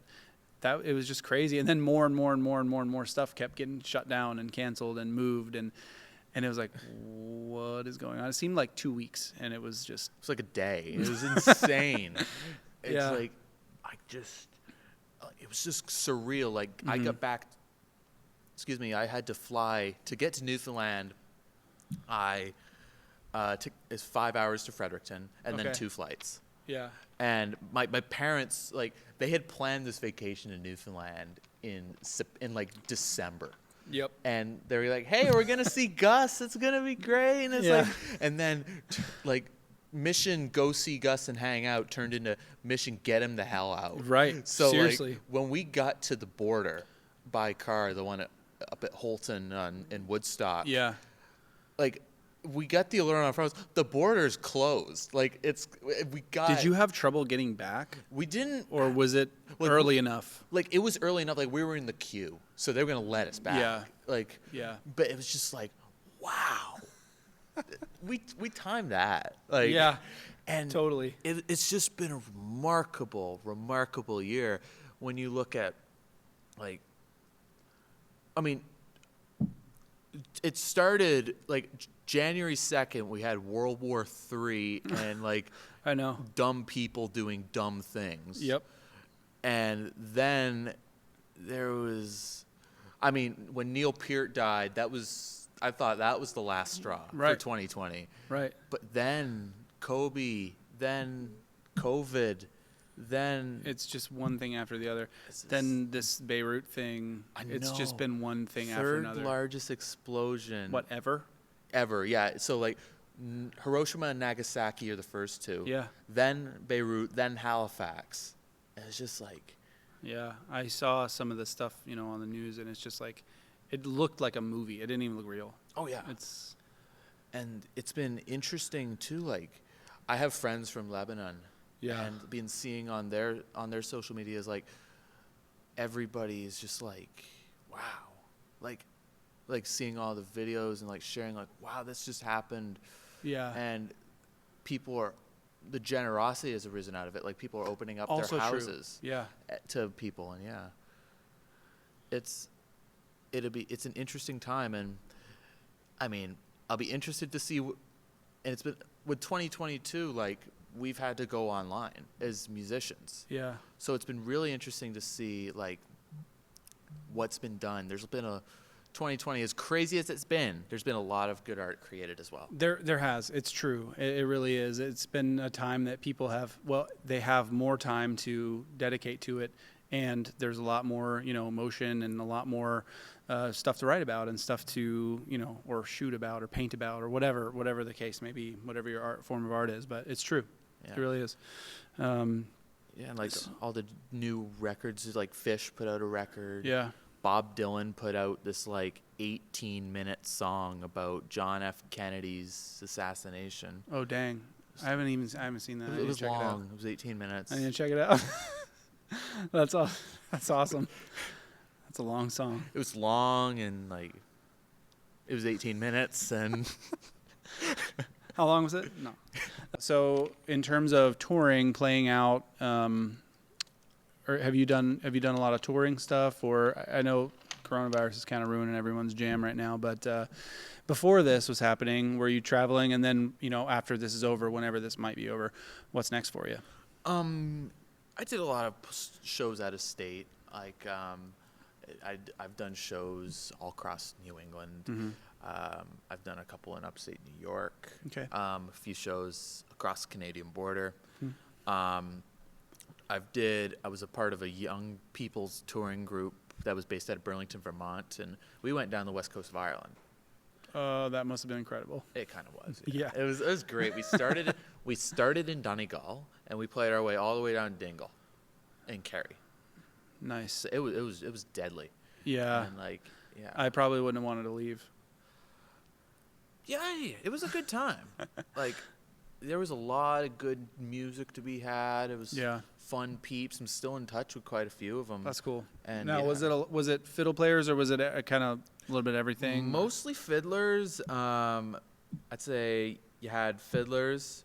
it was just crazy. And then more and more and more and more and more stuff kept getting shut down and canceled and moved. And it was like, what is going on? It seemed like 2 weeks, and it was like a day. It was insane. It's like, it was just surreal. Like, I got back, I had to fly to get to Newfoundland. I took 5 hours to Fredericton and then 2 flights. Yeah. And my parents, like, they had planned this vacation in Newfoundland in like December. Yep. And they were like, "Hey, we're gonna see Gus. It's gonna be great." And it's like, and then like mission go see Gus and hang out turned into mission get him the hell out. Right. So seriously, like, when we got to the border by car, the one up at Holton in Woodstock. Yeah. Like, we got the alert on our phones. The border's closed. Like, we got. Did you have trouble getting back? We didn't. Or was it early enough? Like, it was early enough. Like, we were in the queue, so they were gonna let us back. Yeah. Like. Yeah. But it was just like, wow. we timed that. Like. Yeah. And totally. It's just been a remarkable year when you look at, like. I mean, it started like January 2nd. We had World War III and like I know dumb people doing dumb things. Yep. And then there was, I mean, when Neil Peart died, I thought that was the last straw for 2020. Right. But then Kobe, then COVID, then it's just one thing after the other. Then this Beirut thing. It's just been one thing after another. Third largest explosion. Whatever. Ever, yeah. So like Hiroshima and Nagasaki are the first two. Yeah. Then Beirut, then Halifax. And it's just like. Yeah, I saw some of the stuff, on the news, and it's just like, it looked like a movie. It didn't even look real. Oh yeah. And it's been interesting too. Like, I have friends from Lebanon. Yeah. And been seeing on their social media is like, everybody is just like, wow, like seeing all the videos and like sharing like, wow, this just happened. Yeah. And the generosity has arisen out of it. Like, people are opening up their houses. Yeah. To people, and it's an interesting time, and I mean, I'll be interested to see. And it's been with 2022, like, we've had to go online as musicians. Yeah. So it's been really interesting to see like what's been done. There's been 2020, as crazy as it's been, there's been a lot of good art created as well. There has. It's true. It really is. It's been a time that people they have more time to dedicate to it, and there's a lot more, emotion and a lot more stuff to write about and stuff to, or shoot about or paint about or whatever the case may be, whatever your form of art is. But it's true. Yeah. It really is. And like all the new records, like Fish put out a record. Yeah. Bob Dylan put out this like 18-minute song about John F. Kennedy's assassination. Oh dang! I haven't seen that. It was long. It was 18 minutes. I need to check it out. That's awesome. That's a long song. It was long, and like it was 18 minutes, and how long was it? No. So in terms of touring, playing out, or have you done a lot of touring stuff? Or I know coronavirus is kind of ruining everyone's jam right now, but before this was happening, were you traveling? And then, after this is over, whenever this might be over, what's next for you? I did a lot of shows out of state. Like, I've done shows all across New England. Mm-hmm. I've done a couple in upstate New York. Okay. A few shows across the Canadian border. Hmm. I was a part of a young people's touring group that was based out of Burlington, Vermont, and we went down the west coast of Ireland. That must have been incredible. It kind of was. Yeah. It was great. We started in Donegal, and we played our way all the way down to Dingle and Kerry. Nice. It was deadly. Yeah. And I probably wouldn't have wanted to leave. Yeah, it was a good time. Like, there was a lot of good music to be had. It was Yeah. fun peeps. I'm still in touch with quite a few of them. That's cool. And now, yeah. was it fiddle players or was it a kind of a little bit of everything? Mostly fiddlers. I'd say you had fiddlers,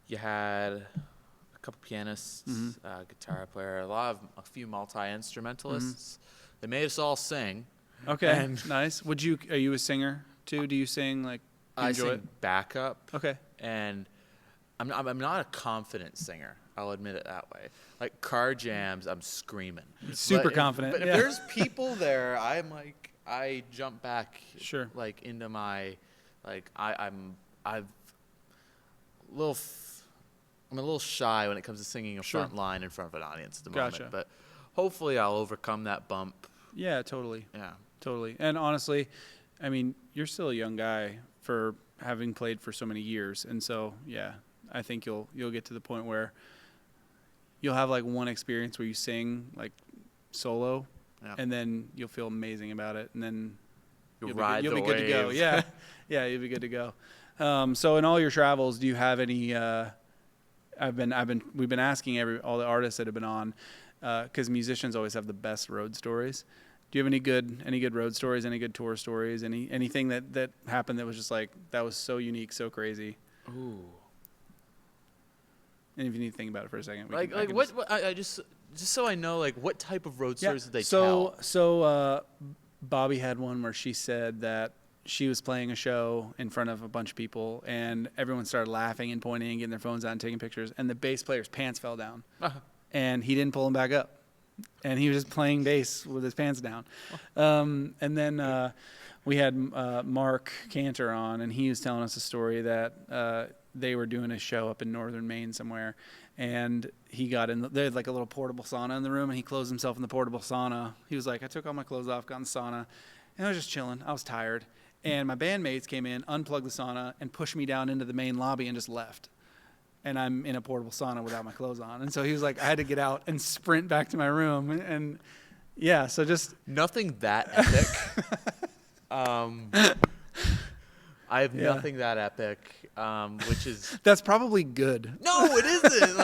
you had a couple pianists, guitar player, a few multi-instrumentalists. They made us all sing. Okay, And nice. Are you a singer too? Do you sing like? Do you I enjoy sing it? backup. Okay. And I'm not a confident singer. I'll admit it that way. Like car jams, I'm screaming. Super But confident. But if there's people there, I jump back. Sure. Like into my, like I'm a little. I'm a little shy when it comes to singing a front line in front of an audience at the Gotcha. moment. But hopefully I'll overcome that bump. Yeah, totally. Yeah. Totally. And honestly, I mean, you're still a young guy for having played for so many years. And so, yeah, I think you'll get to the point where you'll have like one experience where you sing like solo and then you'll feel amazing about it. And then You'll be good to go. Yeah. Yeah. You'll be good to go. So in all your travels, do you have any, we've been asking all the artists that have been on, cause musicians always have the best road stories. Do you have any good road stories, any good tour stories, anything that happened that was just like, that was so unique, so crazy? Ooh. And if you need to think about it for a second, I just so I know, like, what type of road stories did they tell? So Bobby had one where she said that she was playing a show in front of a bunch of people, and everyone started laughing and pointing and getting their phones out and taking pictures, and the bass player's pants fell down, and he didn't pull them back up. And he was just playing bass with his pants down. And then we had Mark Cantor on, and he was telling us a story that they were doing a show up in northern Maine somewhere, and he got in. They had like a little portable sauna in the room, and he closed himself in the portable sauna. He was like, I took all my clothes off, got in the sauna, and I was just chilling. I was tired. And my bandmates came in, unplugged the sauna, and pushed me down into the main lobby and just left. And I'm in a portable sauna without my clothes on. And so he was like, I had to get out and sprint back to my room. And yeah, so just. Nothing that epic. I have nothing that epic, which is. That's probably good. No, it isn't.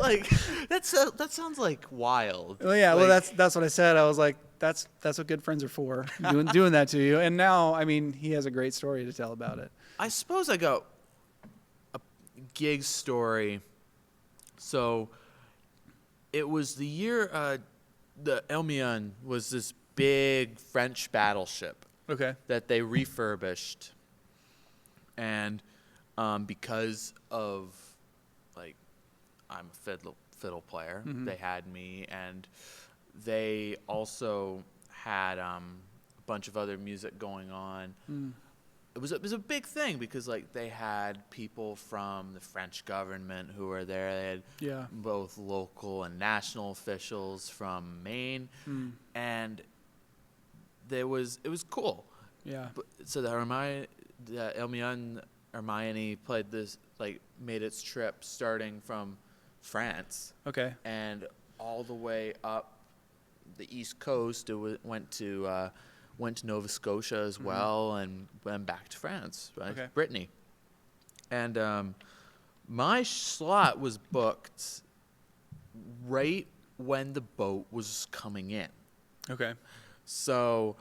Like that sounds like wild. Well, yeah, like, well, that's what I said. I was like, that's what good friends are for, doing that to you. And now, I mean, he has a great story to tell about it. I suppose I got a gig story. So it was the year the Elmian was this big French battleship. Okay. That they refurbished, and because of like I'm a fiddle player, they had me, and they also had a bunch of other music going on. It was a big thing because like they had people from the French government who were there. They had both local and national officials from Maine, and it was cool. Yeah. So the Hermione played this, like, made its trip starting from France. Okay. And all the way up the East Coast. It went to Nova Scotia as well, and went back to France, right? Okay. Brittany. And my slot was booked right when the boat was coming in. Okay. So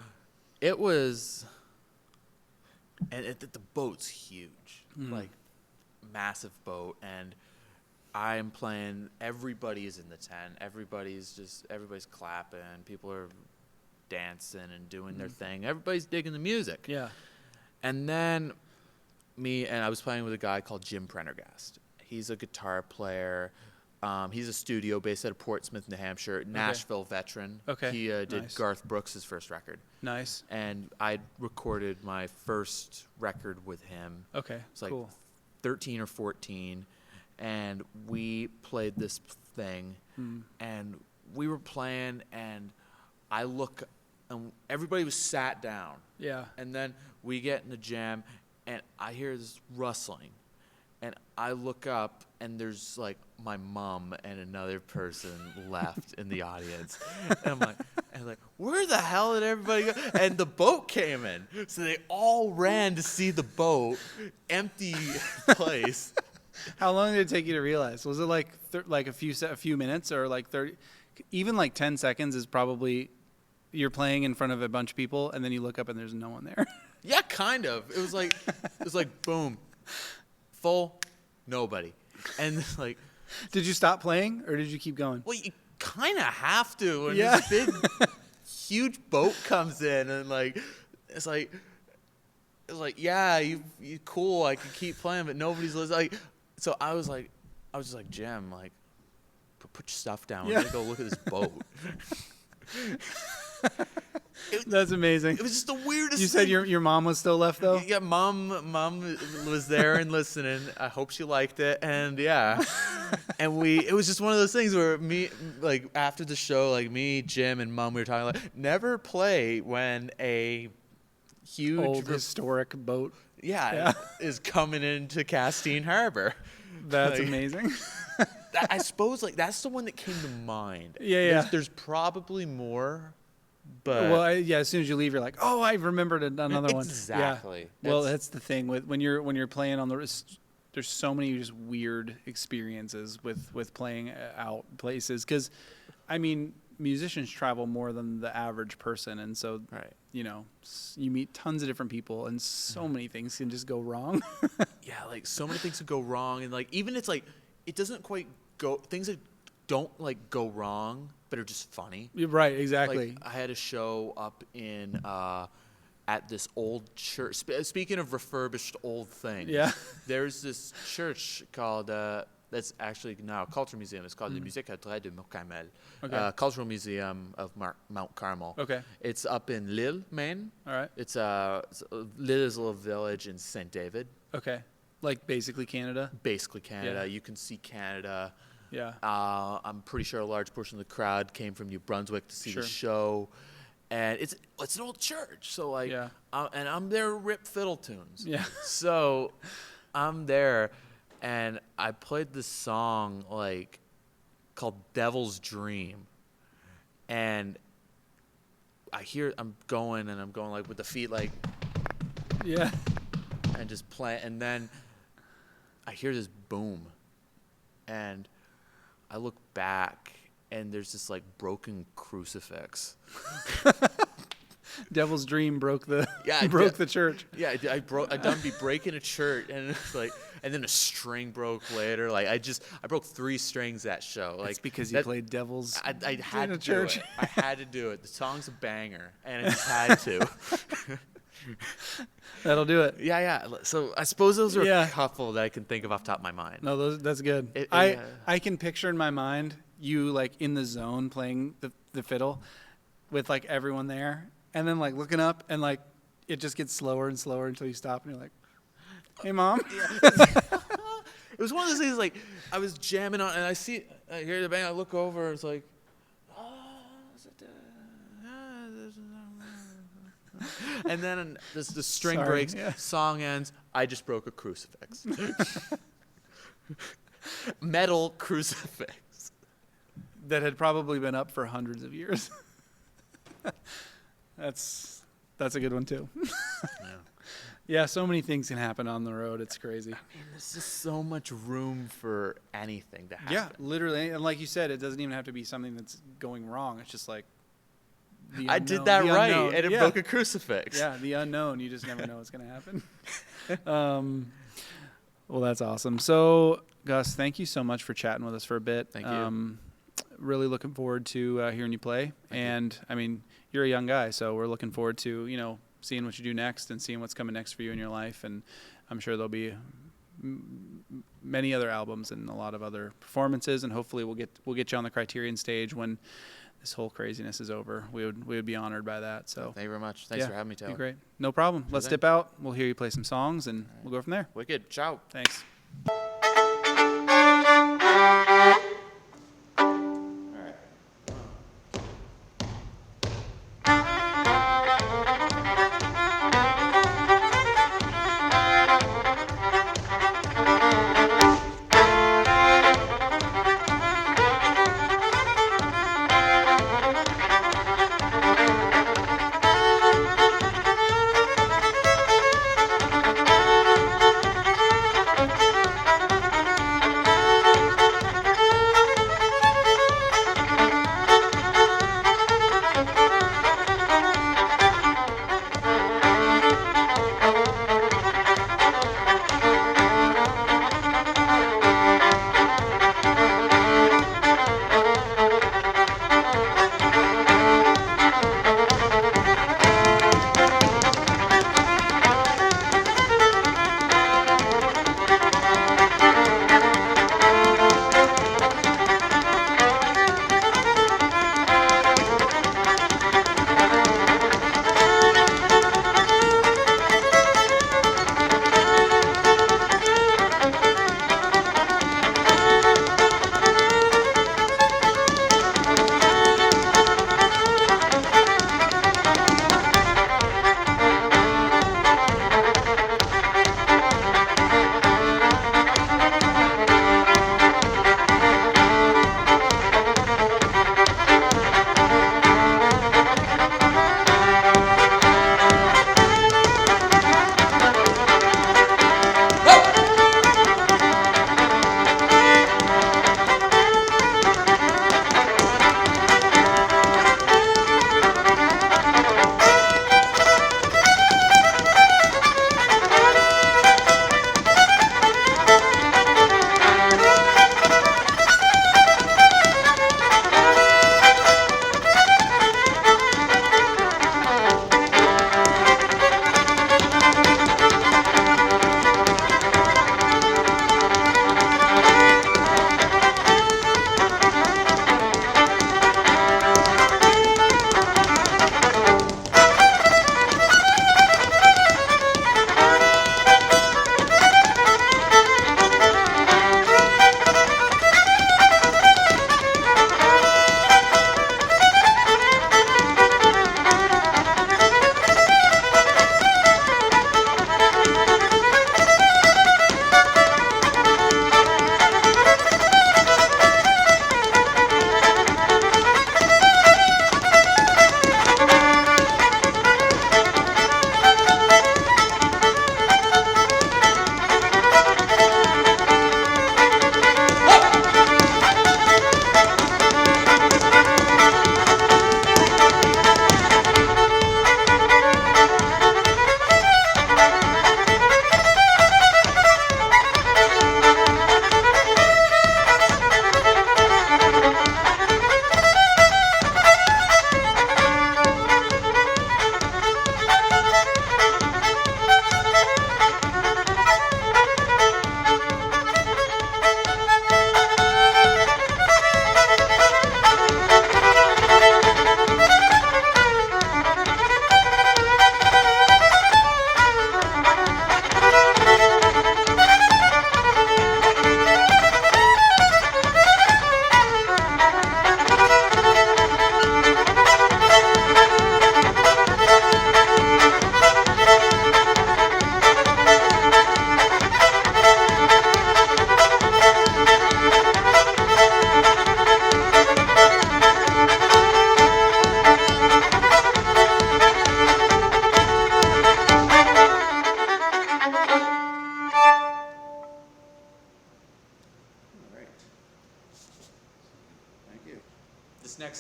it was, and the boat's huge, like massive boat, and I'm playing. Everybody's in the tent. Everybody's clapping. People are dancing and doing their thing. Everybody's digging the music. Yeah. And then I was playing with a guy called Jim Prendergast. He's a guitar player. He's a studio based out of Portsmouth, New Hampshire, Nashville veteran. Okay. He did Nice. Garth Brooks' first record. Nice. And I recorded my first record with him. Okay. It's like cool. 13 or 14. And we played this thing. And we were playing, and I look, and everybody was sat down. Yeah. And then we get in the jam, and I hear this rustling. And I look up, and there's like my mom and another person left in the audience. And I'm like, And like, where the hell did everybody go? And the boat came in, so they all ran to see the boat, empty place. How long did it take you to realize? Was it like a few minutes, or like 30? Even like 10 seconds is probably, you're playing in front of a bunch of people, and then you look up and there's no one there. Yeah, kind of. It was like boom, full, nobody, and like. Did you stop playing, or did you keep going? Well, you kind of have to when Yeah. this big, huge boat comes in, and like, it's like, yeah, you cool. I can keep playing, but nobody's listening. Like, so I was just like, Jim, like, put your stuff down. We're gonna go look at this boat. That's amazing. It was just the weirdest. You said thing. your mom was still left though? Yeah, mom was there and listening. I hope she liked it, and yeah, and it was just one of those things where me, like, after the show, like me, Jim, and mom, we were talking like, never play when a huge Old historic boat. yeah is coming into Castine Harbor. That's Like, amazing. I suppose like that's the one that came to mind. Yeah. There's probably more. But Well, as soon as you leave, you're like, oh, I remembered another one. Exactly. Yeah. Well, that's the thing with when you're playing on there's so many just weird experiences with playing out places, because, I mean, musicians travel more than the average person, and so Right. you know, you meet tons of different people, and so many things can just go wrong. Yeah, like so many things could go wrong, and like even it's like it doesn't quite go. Things that don't like go wrong, but are just funny. Right, exactly. Like I had a show up in at this old church. Speaking of refurbished old things, Yeah. there's this church called that's actually now a culture museum. It's called the Musée Culturel de Mont-Carmel, Okay. Cultural Museum of Mount Carmel. Okay. It's up in Lille, Maine. All right. It's Lille is a little village in St. David, Okay. Like basically Canada. basically Canada. Yeah. You can see Canada. Yeah. I'm pretty sure a large portion of the crowd came from New Brunswick to see Sure. the show, and it's an old church. So like, Yeah. and I'm there rip fiddle tunes. Yeah. So I'm there, and I played this song like called "Devil's Dream," and I'm going like with the feet like Yeah. and just play, and then I hear this boom, and I look back, and there's this like broken crucifix. Devil's Dream broke the Yeah, broke the church. Yeah, I done be breaking a church, and it's like, and then a string broke later. Like I broke 3 strings that show. Like It's because you played Devil's I had in to a do church. it. I had to do it. The song's a banger, and I just had to. That'll do it. Yeah. So I suppose those are Yeah. a couple that I can think of off the top of my mind. No, that's good. I can picture in my mind you like in the zone playing the fiddle with like everyone there, and then like looking up, and like it just gets slower and slower until you stop, and you're like, "Hey, Mom." It was one of those things like I was jamming on, and I hear the band. I look over, it's like, and then the string Sorry, breaks, yeah. song ends. I just broke a crucifix, metal crucifix. That had probably been up for hundreds of years. That's a good one too. Yeah. Yeah, so many things can happen on the road. It's crazy. I mean, there's just so much room for anything to happen. Yeah, literally, and like you said, it doesn't even have to be something that's going wrong. It's just like the I did that the right, unknown. and it Yeah. broke a crucifix. Yeah, the unknown. You just never know what's going to happen. Well, that's awesome. So, Gus, thank you so much for chatting with us for a bit. Thank you. Really looking forward to hearing you play. Thank you. I mean, you're a young guy, so we're looking forward to, seeing what you do next and seeing what's coming next for you in your life. And I'm sure there'll be many other albums and a lot of other performances, and hopefully we'll get you on the Criterion stage when this whole craziness is over. We would be honored by that. So Thank you very much. Thanks for having me, Taylor. Great. No problem. Let's then. dip out. We'll hear you play some songs, and we'll go from there. Wicked. Ciao. Thanks.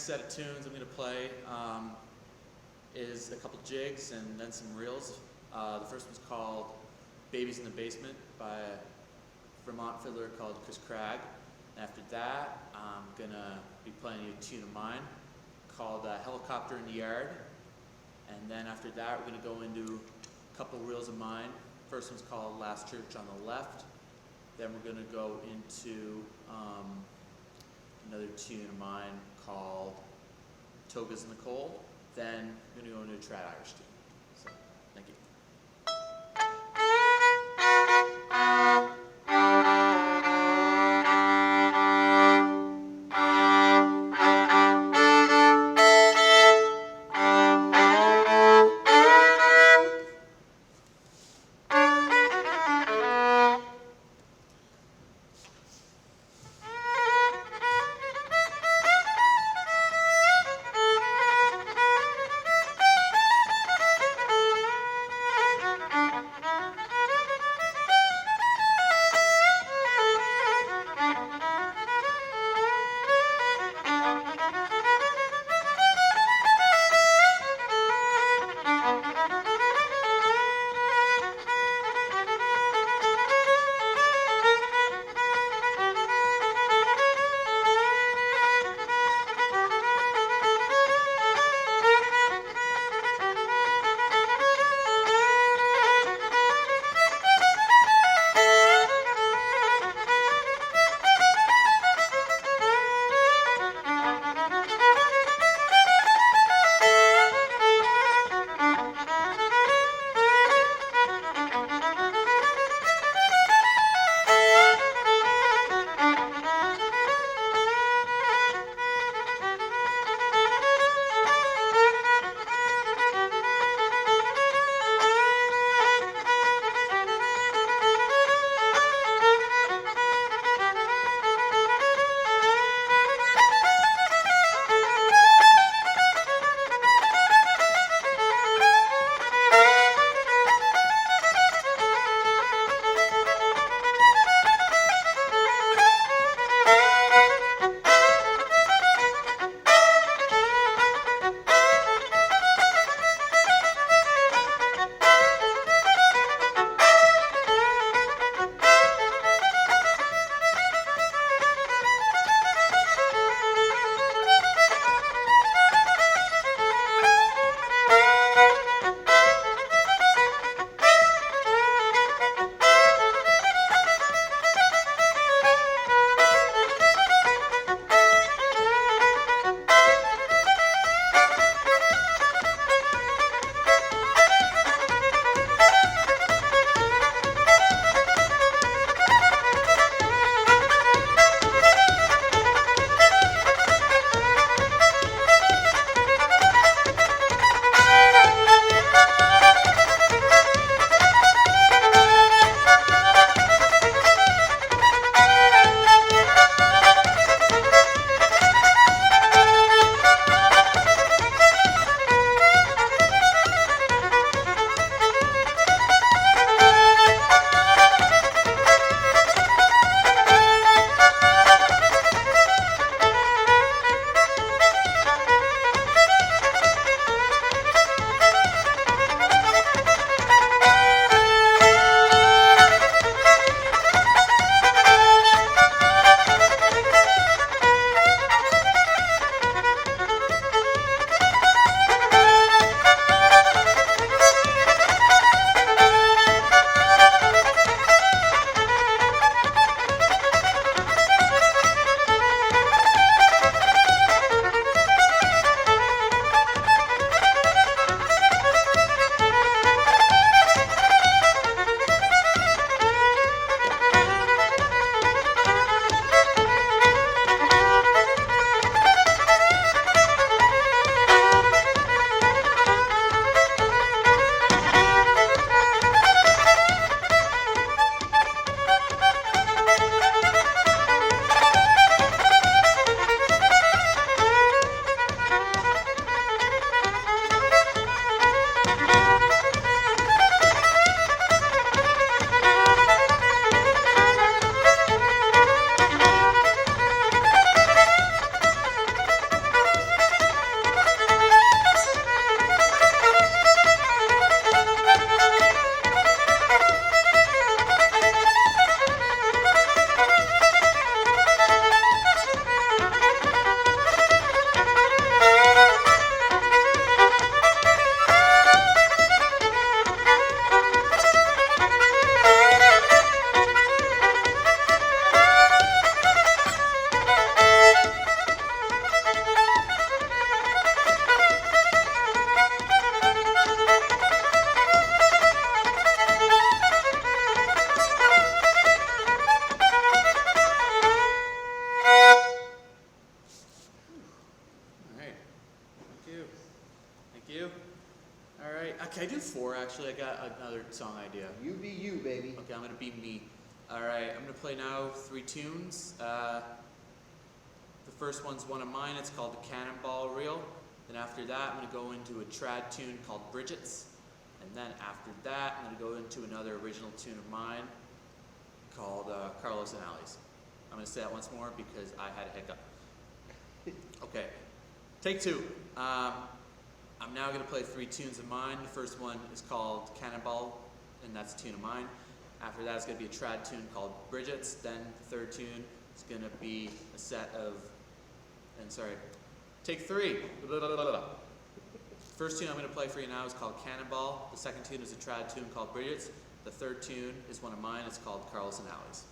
set of tunes I'm going to play is a couple jigs and then some reels. The first one's called Babies in the Basement by a Vermont fiddler called Chris Cragg. And after that, I'm going to be playing a tune of mine called Helicopter in the Yard. And then after that, we're going to go into a couple reels of mine. First one's called Last Church on the Left. Then we're going to go into another tune of mine called Togas in the Cold. Then we're going to go into a trad Irish tune. So, thank you. you. All right. Can I do 4, actually? I got another song idea. You be you, baby. Okay, I'm going to be me. All right, I'm going to play now 3 tunes. The first one's one of mine. It's called the Cannonball Reel. Then after that, I'm going to go into a trad tune called Bridget's. And then after that, I'm going to go into another original tune of mine called Carlos and Ali's. I'm going to say that once more because I had a hiccup. Okay, take 2. I'm now going to play 3 tunes of mine. The first one is called Cannonball, and that's a tune of mine. After that, it's going to be a trad tune called Bridget's. Then the third tune is going to be a set of, take 3. First tune I'm going to play for you now is called Cannonball. The second tune is a trad tune called Bridget's. The third tune is one of mine. It's called Carlos and Ali's.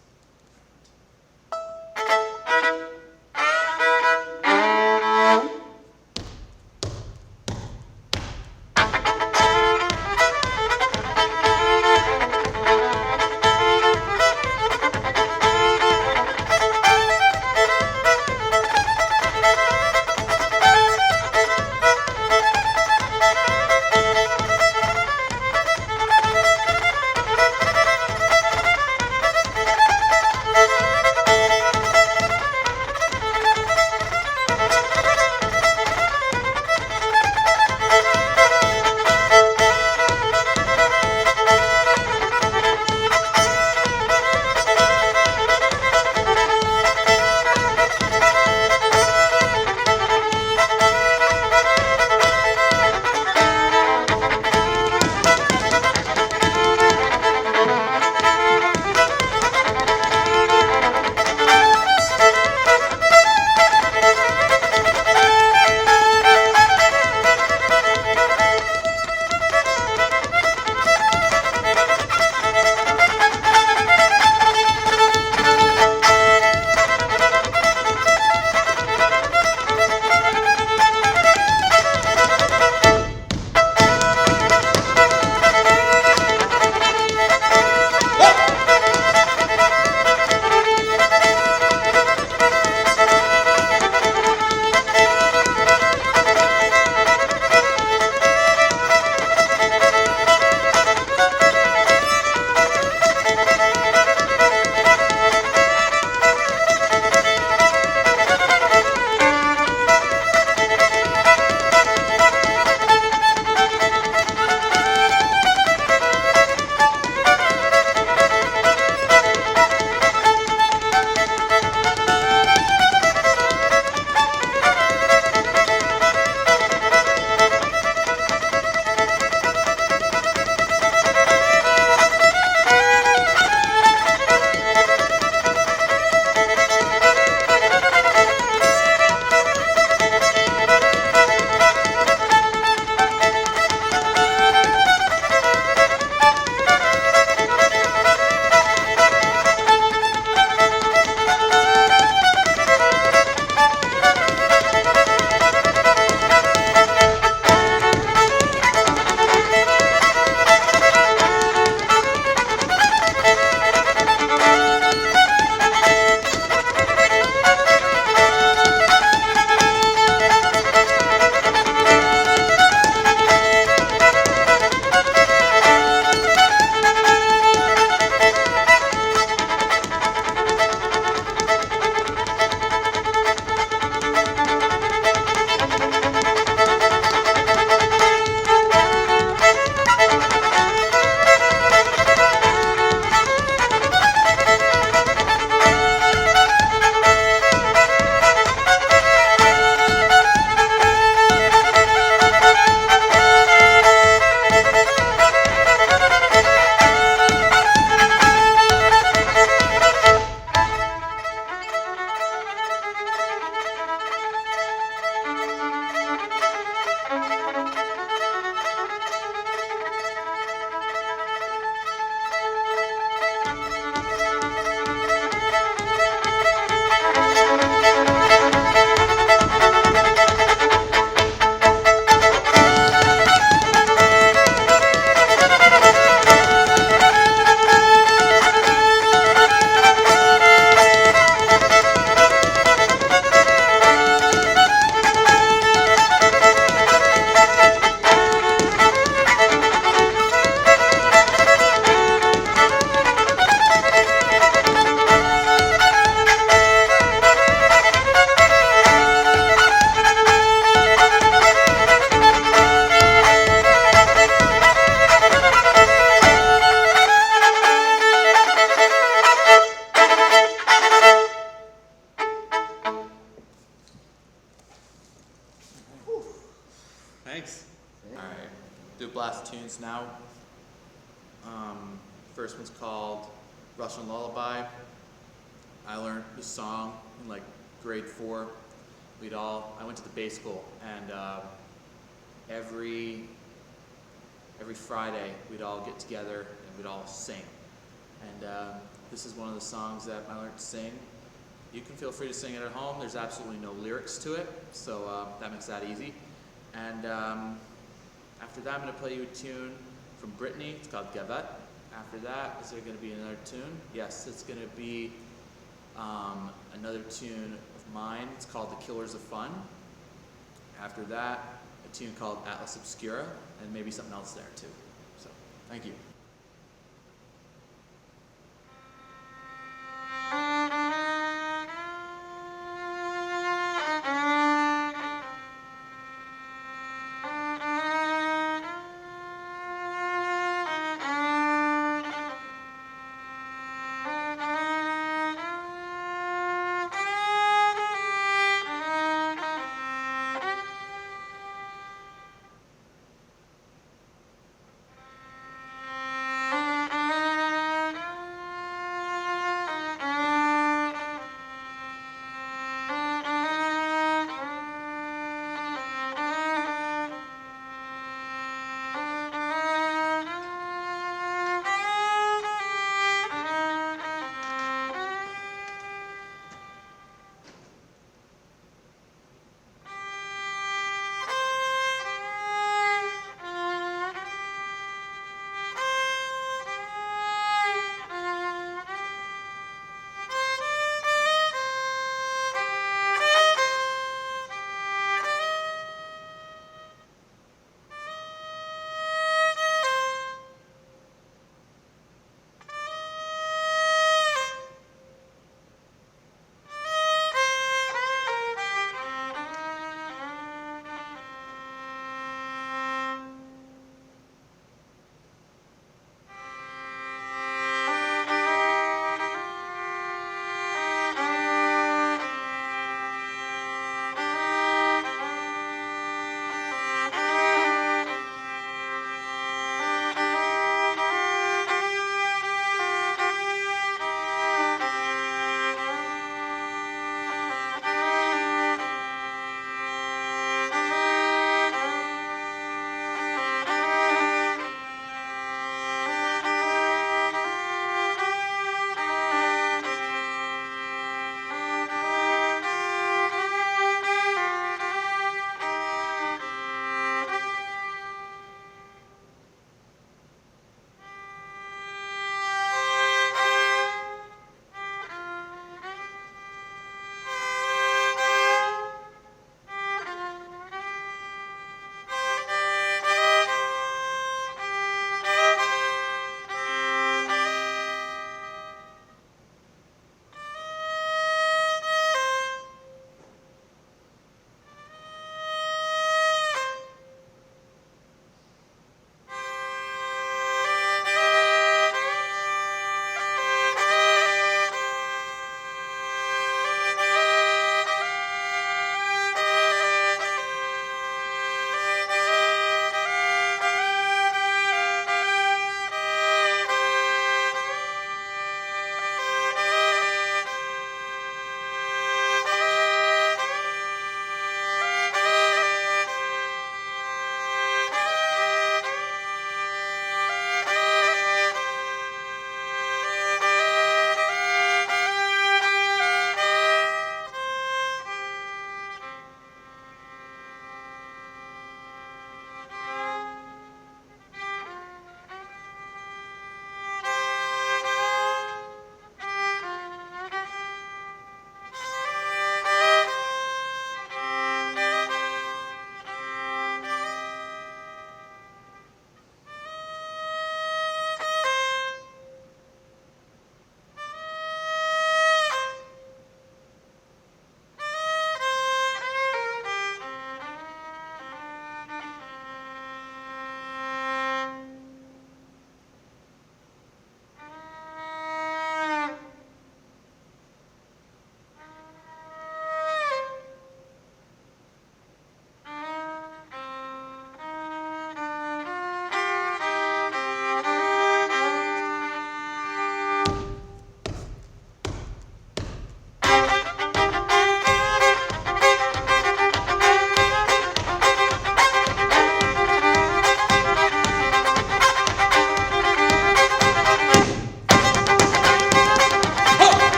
Thanks. All right. Do a blast of tunes now. First one's called Russian Lullaby. I learned this song in like grade 4. I went to the Bay School, and every Friday we'd all get together and we'd all sing. And this is one of the songs that I learned to sing. You can feel free to sing it at home. There's absolutely no lyrics to it, so that makes that easy. And after that, I'm going to play you a tune from Brittany. It's called Gavet. After that, is there going to be another tune? Yes, it's going to be another tune of mine. It's called The Killers of Fun. After that, a tune called Atlas Obscura, and maybe something else there too. So, thank you.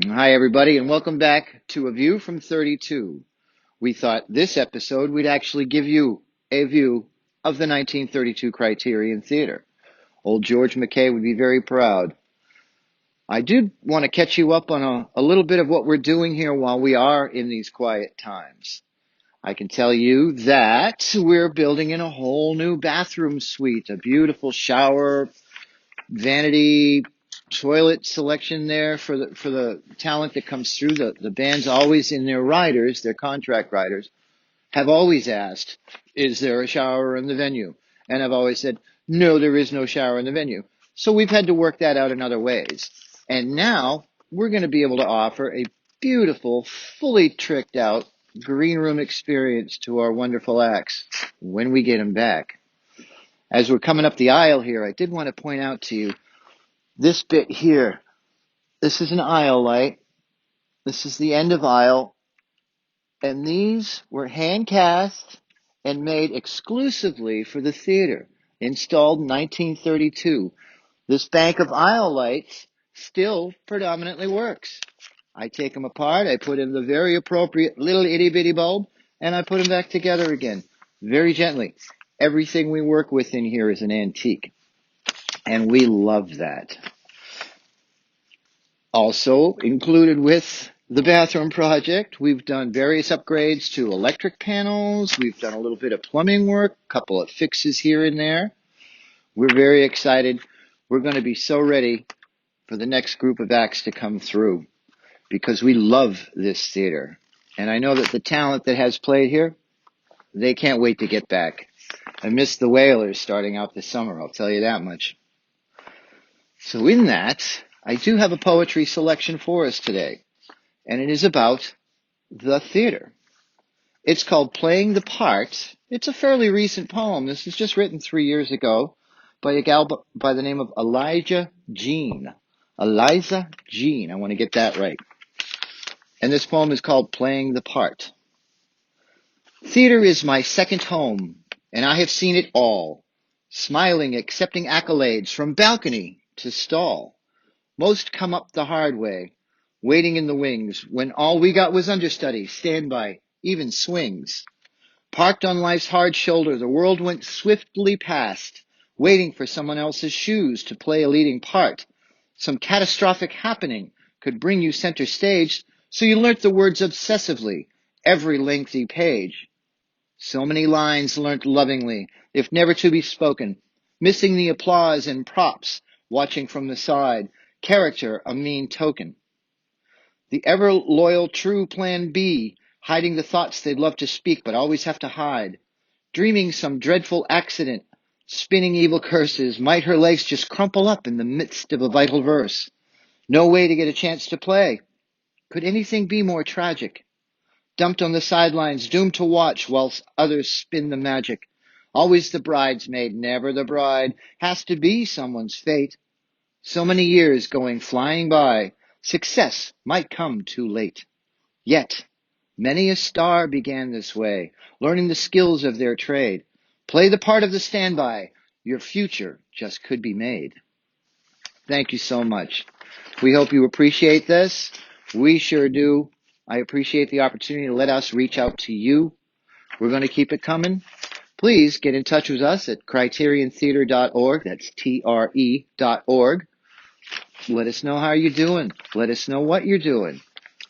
Hi, everybody, and welcome back to A View from 32. We thought this episode we'd actually give you a view of the 1932 Criterion Theater. Old George McKay would be very proud. I do want to catch you up on a little bit of what we're doing here while we are in these quiet times. I can tell you that we're building in a whole new bathroom suite, a beautiful shower, vanity toilet selection there for the talent that comes through. The band's always in their riders, their contract riders, have always asked, is there a shower in the venue? And I've always said, no, there is no shower in the venue. So we've had to work that out in other ways. And now we're going to be able to offer a beautiful, fully tricked out green room experience to our wonderful acts when we get them back. As we're coming up the aisle here, I did want to point out to you this bit here. This is an aisle light. This is the end of aisle. And these were hand cast and made exclusively for the theater, installed in 1932. This bank of aisle lights still predominantly works. I take them apart, I put in the very appropriate little itty bitty bulb, and I put them back together again, very gently. Everything we work with in here is an antique, and we love that. Also included with the bathroom project, we've done various upgrades to electric panels. We've done a little bit of plumbing work, a couple of fixes here and there. We're very excited. We're going to be so ready for the next group of acts to come through because we love this theater. And I know that the talent that has played here, they can't wait to get back. I miss the Whalers starting out this summer, I'll tell you that much. So in that, I do have a poetry selection for us today, and it is about the theater. It's called Playing the Part. It's a fairly recent poem. This was just written 3 years ago by a gal by the name of Eliza Jean. Eliza Jean, I want to get that right. And this poem is called Playing the Part. Theater is my second home, and I have seen it all, smiling, accepting accolades from balcony to stall. Most come up the hard way, waiting in the wings, when all we got was understudy, standby, even swings. Parked on life's hard shoulder, the world went swiftly past, waiting for someone else's shoes to play a leading part. Some catastrophic happening could bring you center stage, so you learnt the words obsessively, every lengthy page. So many lines learnt lovingly, if never to be spoken, missing the applause and props, watching from the side, character a mean token. The ever loyal true plan B, hiding the thoughts they'd love to speak but always have to hide. Dreaming some dreadful accident, spinning evil curses, might her legs just crumple up in the midst of a vital verse. No way to get a chance to play. Could anything be more tragic? Dumped on the sidelines, doomed to watch whilst others spin the magic. Always the bridesmaid, never the bride, has to be someone's fate. So many years going flying by, success might come too late. Yet, many a star began this way, learning the skills of their trade. Play the part of the standby, your future just could be made. Thank you so much. We hope you appreciate this. We sure do. I appreciate the opportunity to let us reach out to you. We're going to keep it coming. Please get in touch with us at criteriontheater.org. That's TRE.org. Let us know how you're doing. Let us know what you're doing.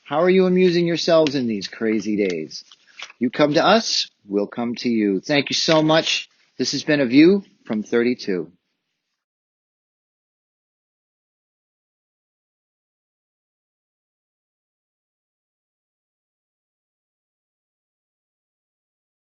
How are you amusing yourselves in these crazy days? You come to us, we'll come to you. Thank you so much. This has been A View from 32.